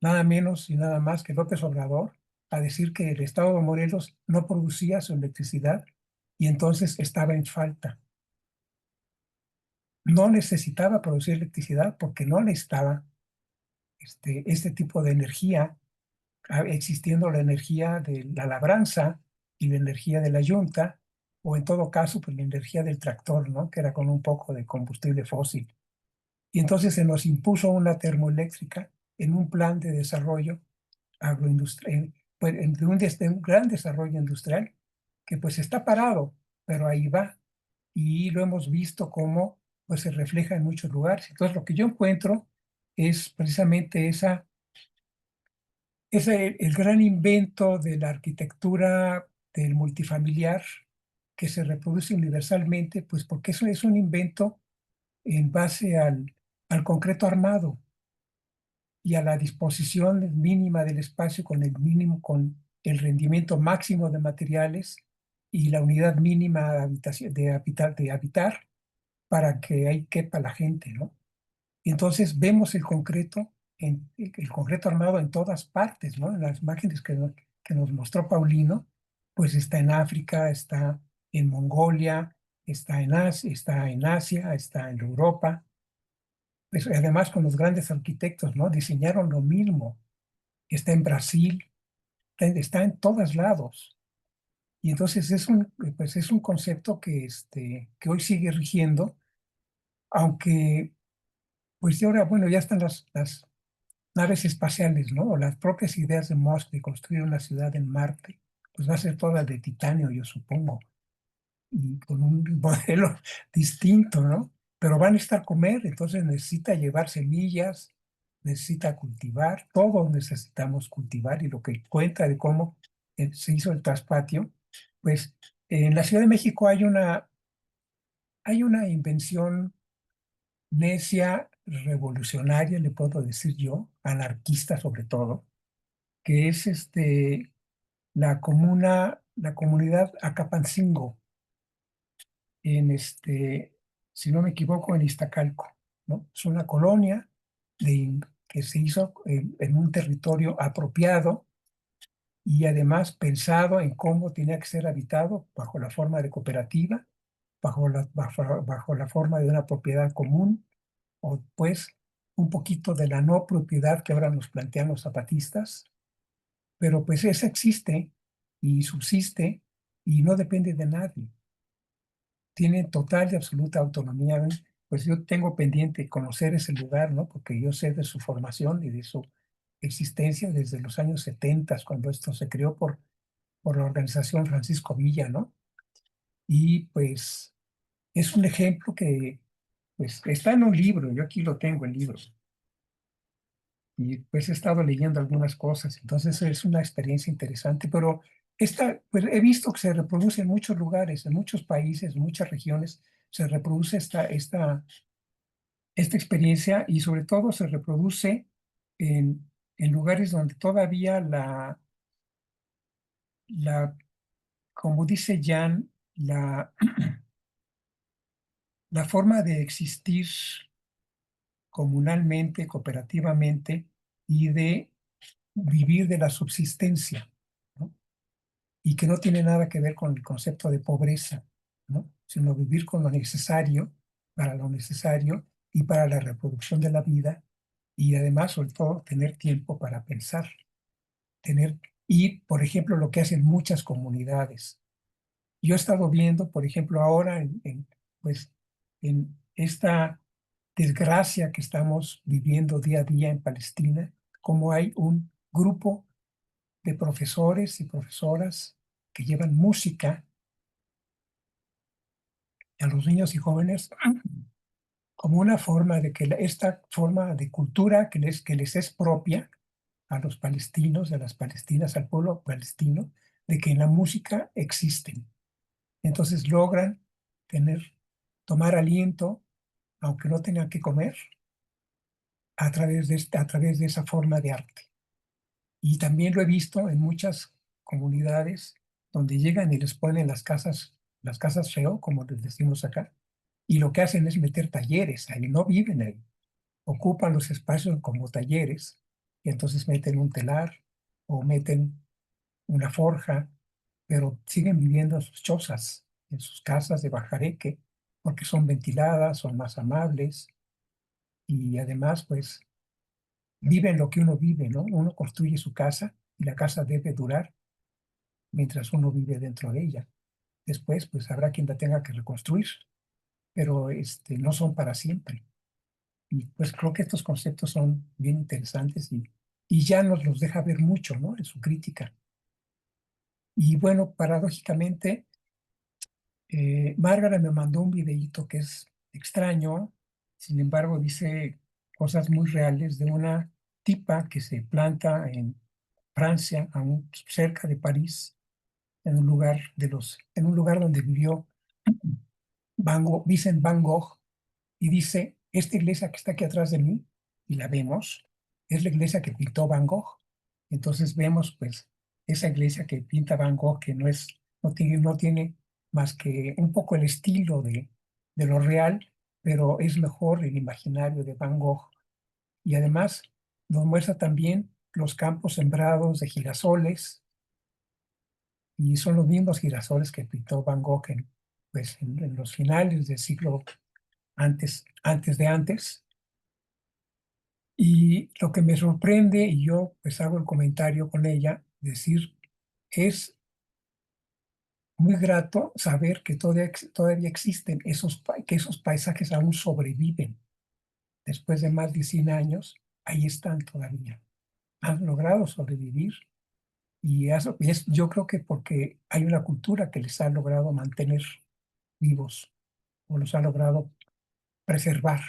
nada menos y nada más que López Obrador a decir que el estado de Morelos no producía su electricidad y entonces estaba en falta. No necesitaba producir electricidad porque no necesitaba este tipo de energía, existiendo la energía de la labranza y la energía de la yunta, o en todo caso, pues la energía del tractor, ¿no? Que era con un poco de combustible fósil. Y entonces se nos impuso una termoeléctrica en un plan de desarrollo agroindustrial, pues, de un gran desarrollo industrial, que pues está parado, pero ahí va. Y lo hemos visto cómo pues, se refleja en muchos lugares. Entonces, lo que yo encuentro es precisamente el gran invento de la arquitectura del multifamiliar que se reproduce universalmente, pues porque eso es un invento en base al concreto armado y a la disposición mínima del espacio con el rendimiento máximo de materiales y la unidad mínima de habitar para que ahí quepa la gente, ¿no? Y entonces vemos el concreto armado en todas partes, ¿no? En las imágenes que nos mostró Paulino, pues está en África, está en Mongolia, está en Asia, está en Europa. Pues, además, con los grandes arquitectos, ¿no? Diseñaron lo mismo. Está en Brasil, está en todos lados. Y entonces pues es un concepto que hoy sigue rigiendo, aunque pues ahora, bueno, ya están las naves espaciales, ¿no? O las propias ideas de Musk de construir una ciudad en Marte, pues va a ser toda de titanio, yo supongo, y con un modelo distinto, ¿no? Pero van a necesitar comer, entonces necesita llevar semillas, necesita cultivar, todos necesitamos cultivar, y lo que cuenta de cómo se hizo el traspatio, pues en la Ciudad de México hay una invención necia, revolucionaria, le puedo decir yo, anarquista sobre todo, que es la comunidad Acapancingo, si no me equivoco, en Iztacalco, ¿no? Es una colonia que se hizo en un territorio apropiado y además pensado en cómo tenía que ser habitado bajo la forma de cooperativa, bajo la forma de una propiedad común, o pues un poquito de la no propiedad que ahora nos plantean los zapatistas, pero pues esa existe y subsiste y no depende de nadie. Tiene total y absoluta autonomía. Pues yo tengo pendiente conocer ese lugar, ¿no? Porque yo sé de su formación y de su existencia desde los años 70, cuando esto se creó por la organización Francisco Villa, ¿no? Y pues es un ejemplo que pues está en un libro, yo aquí lo tengo en libros, y pues he estado leyendo algunas cosas, entonces es una experiencia interesante, pero pues he visto que se reproduce en muchos lugares, en muchos países, en muchas regiones, se reproduce esta experiencia, y sobre todo se reproduce en lugares donde todavía como dice Jan, la forma de existir comunalmente, cooperativamente y de vivir de la subsistencia, ¿no? Y que no tiene nada que ver con el concepto de pobreza, ¿no? Sino vivir con lo necesario, para lo necesario y para la reproducción de la vida, y además, sobre todo, tener tiempo para pensar, y, por ejemplo, lo que hacen muchas comunidades. Yo he estado viendo, por ejemplo, ahora pues, en esta desgracia que estamos viviendo día a día en Palestina, cómo hay un grupo de profesores y profesoras que llevan música a los niños y jóvenes como una forma de que esta forma de cultura que les es propia a los palestinos, a las palestinas, al pueblo palestino, de que en la música existen. Entonces logran tomar aliento, aunque no tengan que comer, a través de esa forma de arte. Y también lo he visto en muchas comunidades donde llegan y les ponen las casas feo, como les decimos acá, y lo que hacen es meter talleres ahí, no viven ahí, ocupan los espacios como talleres, y entonces meten un telar o meten una forja, pero siguen viviendo en sus chozas, en sus casas de bajareque, porque son ventiladas, son más amables, y además, pues, viven lo que uno vive, ¿no? Uno construye su casa y la casa debe durar mientras uno vive dentro de ella. Después, pues, habrá quien la tenga que reconstruir, pero no son para siempre. Y pues creo que estos conceptos son bien interesantes, y ya nos los deja ver mucho, ¿no? En su crítica. Y bueno, paradójicamente, Márgara me mandó un videíto que es extraño, sin embargo dice cosas muy reales, de una tipa que se planta en Francia, cerca de París, en un lugar donde vivió Vincent Van Gogh, y dice: esta iglesia que está aquí atrás de mí, y la vemos, es la iglesia que pintó Van Gogh. Entonces vemos pues esa iglesia que pinta Van Gogh, que no tiene más que un poco el estilo de lo real, pero es mejor el imaginario de Van Gogh. Y además nos muestra también los campos sembrados de girasoles, y son los mismos girasoles que pintó Van Gogh en los finales del siglo antes de antes. Y lo que me sorprende, y yo pues hago el comentario con ella, decir, es muy grato saber que todavía existen que esos paisajes aún sobreviven. Después de más de 100 años, ahí están todavía. Han logrado sobrevivir, y eso yo creo que porque hay una cultura que les ha logrado mantener vivos, o los ha logrado preservar.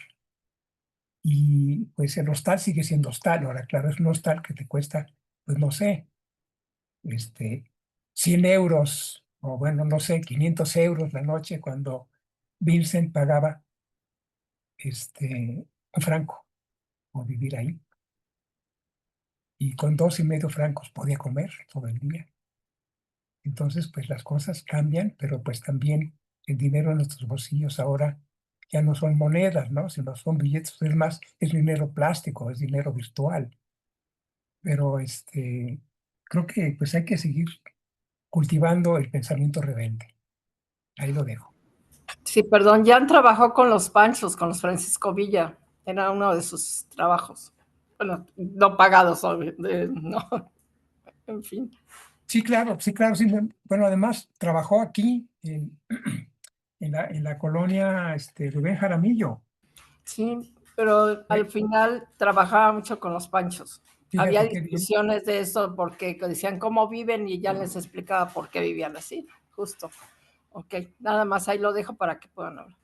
Y pues el hostal sigue siendo hostal. Ahora, claro, es un hostal que te cuesta, pues no sé, este, 100 euros, o bueno, no sé, 500 euros la noche cuando Vincent pagaba un franco por vivir ahí. Y con 2,5 francos podía comer todo el día. Entonces, pues las cosas cambian, pero pues también el dinero en nuestros bolsillos ahora ya no son monedas, ¿no? Sino son billetes, es más, es dinero plástico, es dinero virtual. Pero creo que pues hay que seguir cultivando el pensamiento rebelde. Ahí lo dejo. Sí, perdón, Jan trabajó con los Panchos, con los Francisco Villa. Era uno de sus trabajos. Bueno, no pagados, no, en fin. Sí, claro, sí, claro, sí. Bueno, además trabajó aquí en la colonia Rubén Jaramillo. Sí, pero al final trabajaba mucho con los Panchos. Había Fíjate qué bien. discusiones de eso porque decían cómo viven y ya les explicaba por qué vivían así, justo. Ok, nada más ahí lo dejo para que puedan hablar.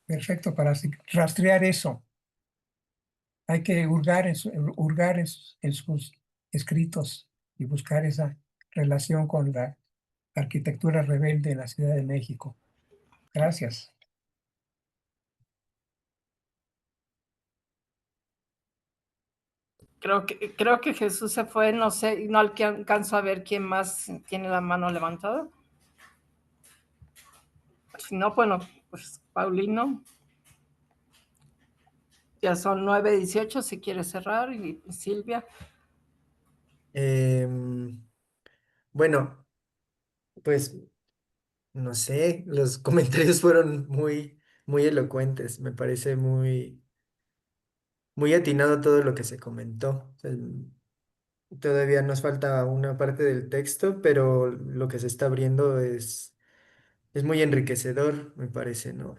Perfecto, para rastrear eso. Hay que hurgar en sus escritos y buscar esa relación con la arquitectura rebelde en la Ciudad de México. Gracias. Creo que Jesús se fue, no sé, no alcanzo a ver quién más tiene la mano levantada. Si no, bueno, pues Paulino. Ya son 9:18, si quiere cerrar, y Silvia. Bueno, pues no sé, los comentarios fueron muy elocuentes. Me parece muy atinado todo lo que se comentó. O sea, todavía nos falta una parte del texto, pero lo que se está abriendo es muy enriquecedor, me parece, ¿no?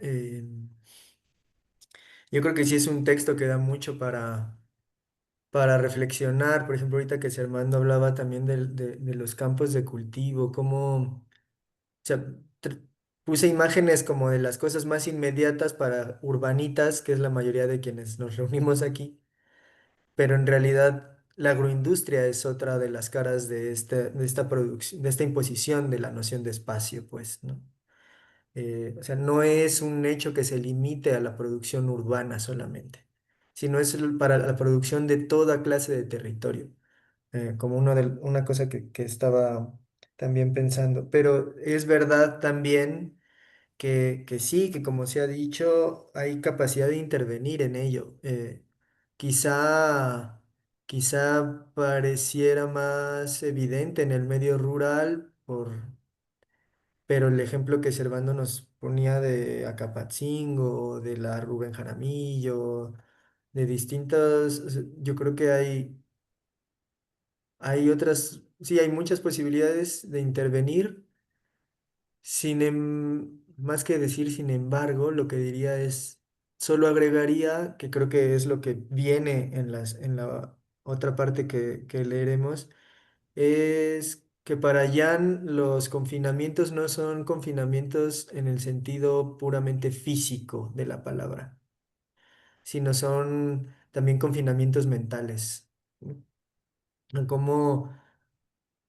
Yo creo que sí es un texto que da mucho para reflexionar. Por ejemplo, ahorita que Servando hablaba también de los campos de cultivo, cómo, o sea, puse imágenes como de las cosas más inmediatas para urbanitas, que es la mayoría de quienes nos reunimos aquí, pero en realidad la agroindustria es otra de las caras de esta producción, de esta imposición de la noción de espacio, pues, ¿no? O sea, no es un hecho que se limite a la producción urbana solamente, sino es para la producción de toda clase de territorio, como una cosa que estaba también pensando. Pero es verdad también que sí, que como se ha dicho, hay capacidad de intervenir en ello. Quizá, quizá pareciera más evidente en el medio rural pero el ejemplo que Servando nos ponía de Acapatzingo, de la Rubén Jaramillo, de distintas, o sea, yo creo que hay otras, sí, hay muchas posibilidades de intervenir. Más que decir sin embargo, lo que diría es, solo agregaría, que creo que es lo que viene en la otra parte que leeremos, es que para Jan los confinamientos no son confinamientos en el sentido puramente físico de la palabra, sino son también confinamientos mentales, ¿no? Como,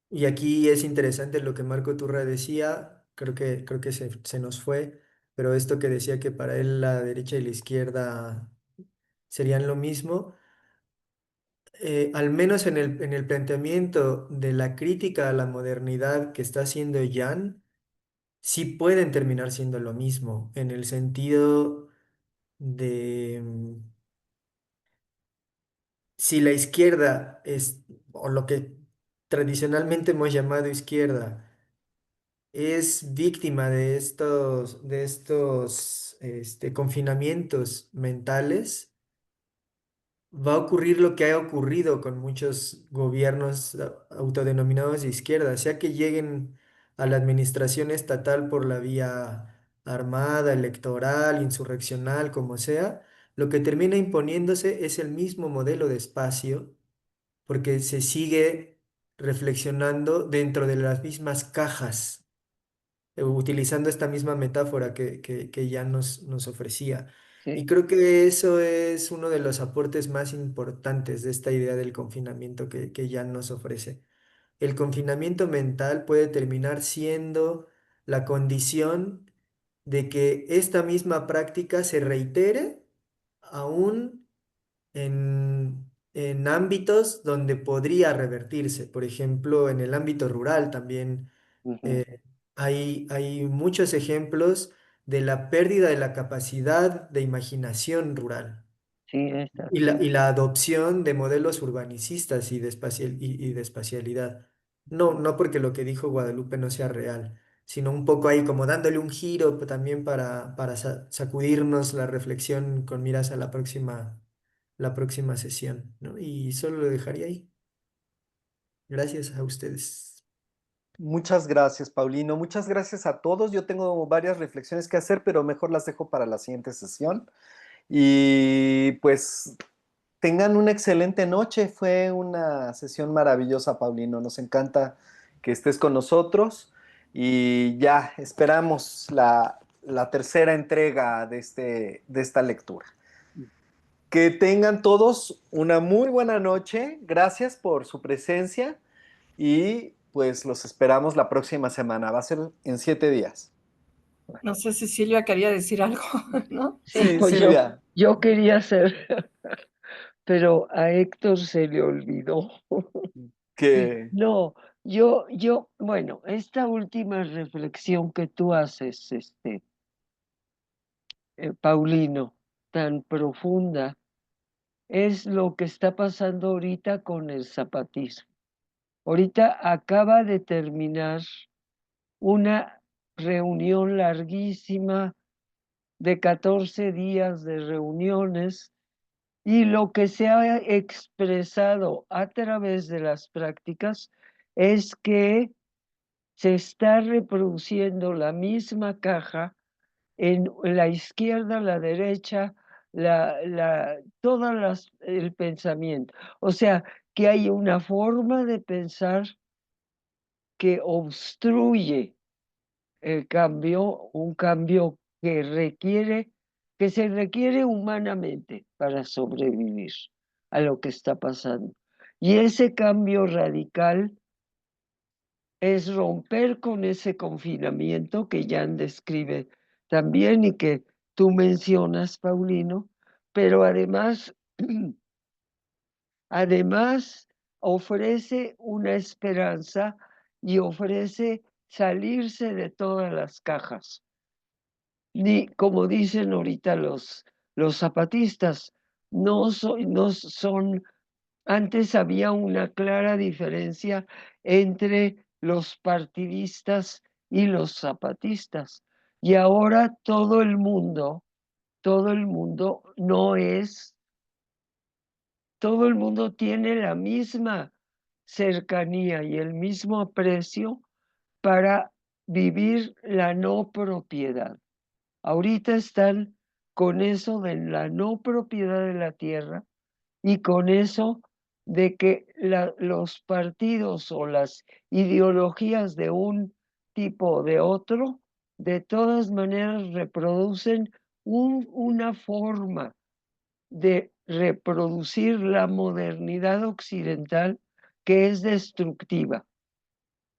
y aquí es interesante lo que Marco Turra decía, creo que se nos fue, pero esto que decía que para él la derecha y la izquierda serían lo mismo. Al menos en el planteamiento de la crítica a la modernidad que está haciendo Jan, sí pueden terminar siendo lo mismo, en el sentido de si la izquierda es, o lo que tradicionalmente hemos llamado izquierda, es víctima de estos confinamientos mentales, va a ocurrir lo que ha ocurrido con muchos gobiernos autodenominados de izquierda, sea que lleguen a la administración estatal por la vía armada, electoral, insurreccional, como sea, lo que termina imponiéndose es el mismo modelo de espacio, porque se sigue reflexionando dentro de las mismas cajas, utilizando esta misma metáfora que ya nos ofrecía. Y sí. creo que eso es uno de los aportes más importantes de esta idea del confinamiento que Jan nos ofrece. El confinamiento mental puede terminar siendo la condición de que esta misma práctica se reitere aún en ámbitos donde podría revertirse. Por ejemplo, en el ámbito rural también Ujú. eh, hay muchos ejemplos de la pérdida de la capacidad de imaginación rural Sí, es y así. la adopción de modelos urbanicistas y de espacialidad. No, no porque lo que dijo Guadalupe no sea real, sino un poco ahí como dándole un giro también para sacudirnos la reflexión con miras a la próxima sesión, ¿no? Y solo lo dejaría ahí. Gracias a ustedes. Muchas gracias, Paulino. Muchas gracias a todos. Yo tengo varias reflexiones que hacer, pero mejor las dejo para la siguiente sesión. Y pues tengan una excelente noche. Fue una sesión maravillosa, Paulino. Nos encanta que estés con nosotros y ya esperamos la tercera entrega de esta lectura. Que tengan todos una muy buena noche. Gracias por su presencia y pues los esperamos la próxima semana. Va a ser en 7 días. No sé si Silvia quería decir algo, ¿no? Sí, No, Silvia. yo quería hacer, pero a Héctor se le olvidó. Que No, bueno, esta última reflexión que tú haces, Paulino, tan profunda, es lo que está pasando ahorita con el zapatismo. Ahorita acaba de terminar una reunión larguísima de 14 días de reuniones y lo que se ha expresado a través de las prácticas es que se está reproduciendo la misma caja en la izquierda, la derecha, el pensamiento. O sea, que hay una forma de pensar que obstruye el cambio, un cambio que se requiere humanamente para sobrevivir a lo que está pasando. Y ese cambio radical es romper con ese confinamiento que Jan describe también y que tú mencionas, Paulino, pero además ofrece una esperanza y ofrece salirse de todas las cajas. Ni como dicen ahorita los zapatistas, no son antes había una clara diferencia entre los partidistas y los zapatistas. Y ahora todo el mundo no es, todo el mundo tiene la misma cercanía y el mismo aprecio para vivir la no propiedad. Ahorita están con eso de la no propiedad de la tierra y con eso de que los partidos o las ideologías de un tipo o de otro, de todas maneras reproducen una forma de reproducir la modernidad occidental que es destructiva.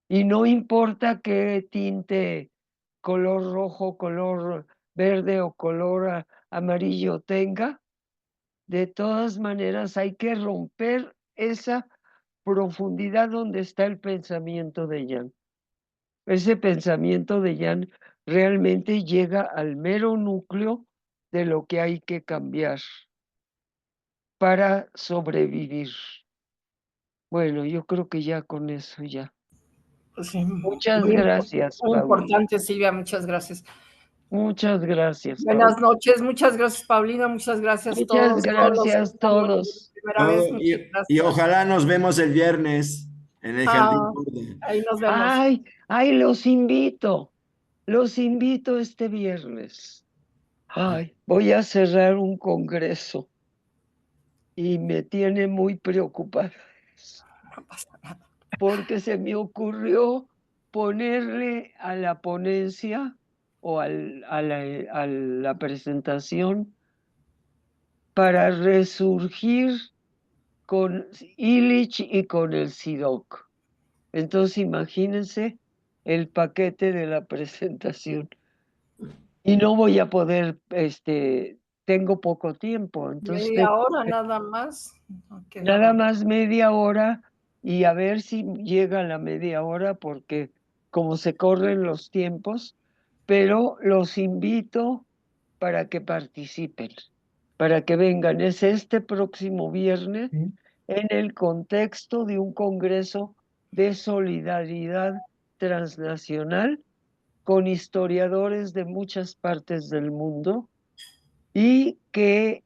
Y no importa qué tinte, color rojo, color verde o color amarillo tenga, de todas maneras, hay que romper esa profundidad donde está el pensamiento de Jan. Ese pensamiento de Jan realmente llega al mero núcleo de lo que hay que cambiar para sobrevivir. Bueno, yo creo que ya con eso ya. Sí, Muchas muy, gracias, muy Paulino. importante, Silvia, muchas gracias. Muchas gracias, Buenas Paulino. noches, muchas gracias, Paulina, muchas gracias a Muchas todos los que gracias están hoy por todos. primera vez, Todo, muchas y gracias. ojalá nos vemos el viernes en el Jardín Ah, Verde. ahí nos vemos. Ay, los invito este viernes. Ay, voy a cerrar un congreso y me tiene muy preocupada No pasa nada. porque se me ocurrió ponerle a la ponencia o a la presentación para resurgir con Illich y con el SIDOC. Entonces imagínense el paquete de la presentación. Y no voy a poder, tengo poco tiempo, entonces Media hora nada más. Ok. nada más media hora y a ver si llega la media hora porque como se corren los tiempos, pero los invito para que participen, para que vengan. Es este próximo viernes en el contexto de un congreso de solidaridad transnacional con historiadores de muchas partes del mundo y que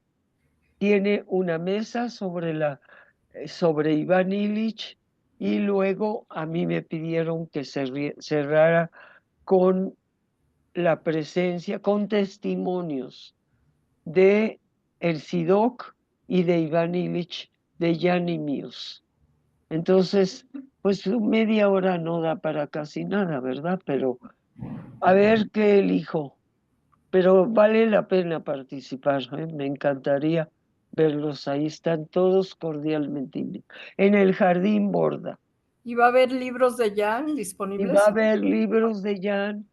tiene una mesa sobre Iván Illich y luego a mí me pidieron que cerrara con la presencia, con testimonios de el SIDOC y de Iván Illich de Yanni Mills. Entonces, pues media hora no da para casi nada, ¿verdad? Pero a ver qué elijo. Pero vale la pena participar, ¿eh? Me encantaría verlos ahí, están todos cordialmente invitados. En el Jardín Borda. ¿Y va a haber libros de Jan Y disponibles? va a haber libros de Jan.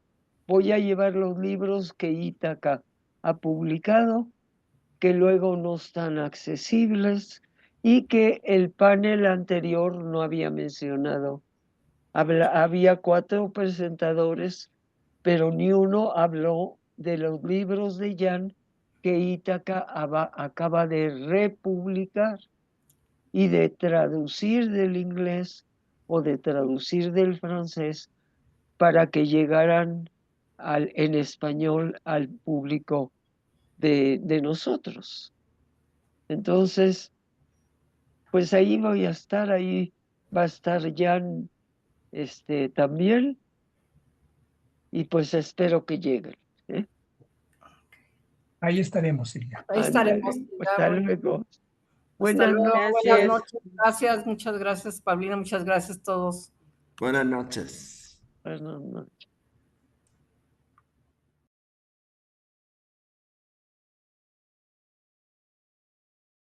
Voy a llevar los libros que Ítaca ha publicado, que luego no están accesibles y que el panel anterior no había mencionado. Había 4 presentadores, pero ni uno habló de los libros de Jan que Ítaca acaba de republicar y de traducir del inglés o de traducir del francés para que llegaran en español al público de nosotros. Entonces, pues ahí voy a estar, ahí va a estar Jan también, y pues espero que lleguen. ¿eh? Ahí estaremos, Silvia. Ahí estaremos. Ándale, hasta luego. Hasta Buenas luego, noches. buenas Gracias. noches. Gracias, muchas gracias, Paulina, muchas gracias a todos. Buenas noches. Buenas noches.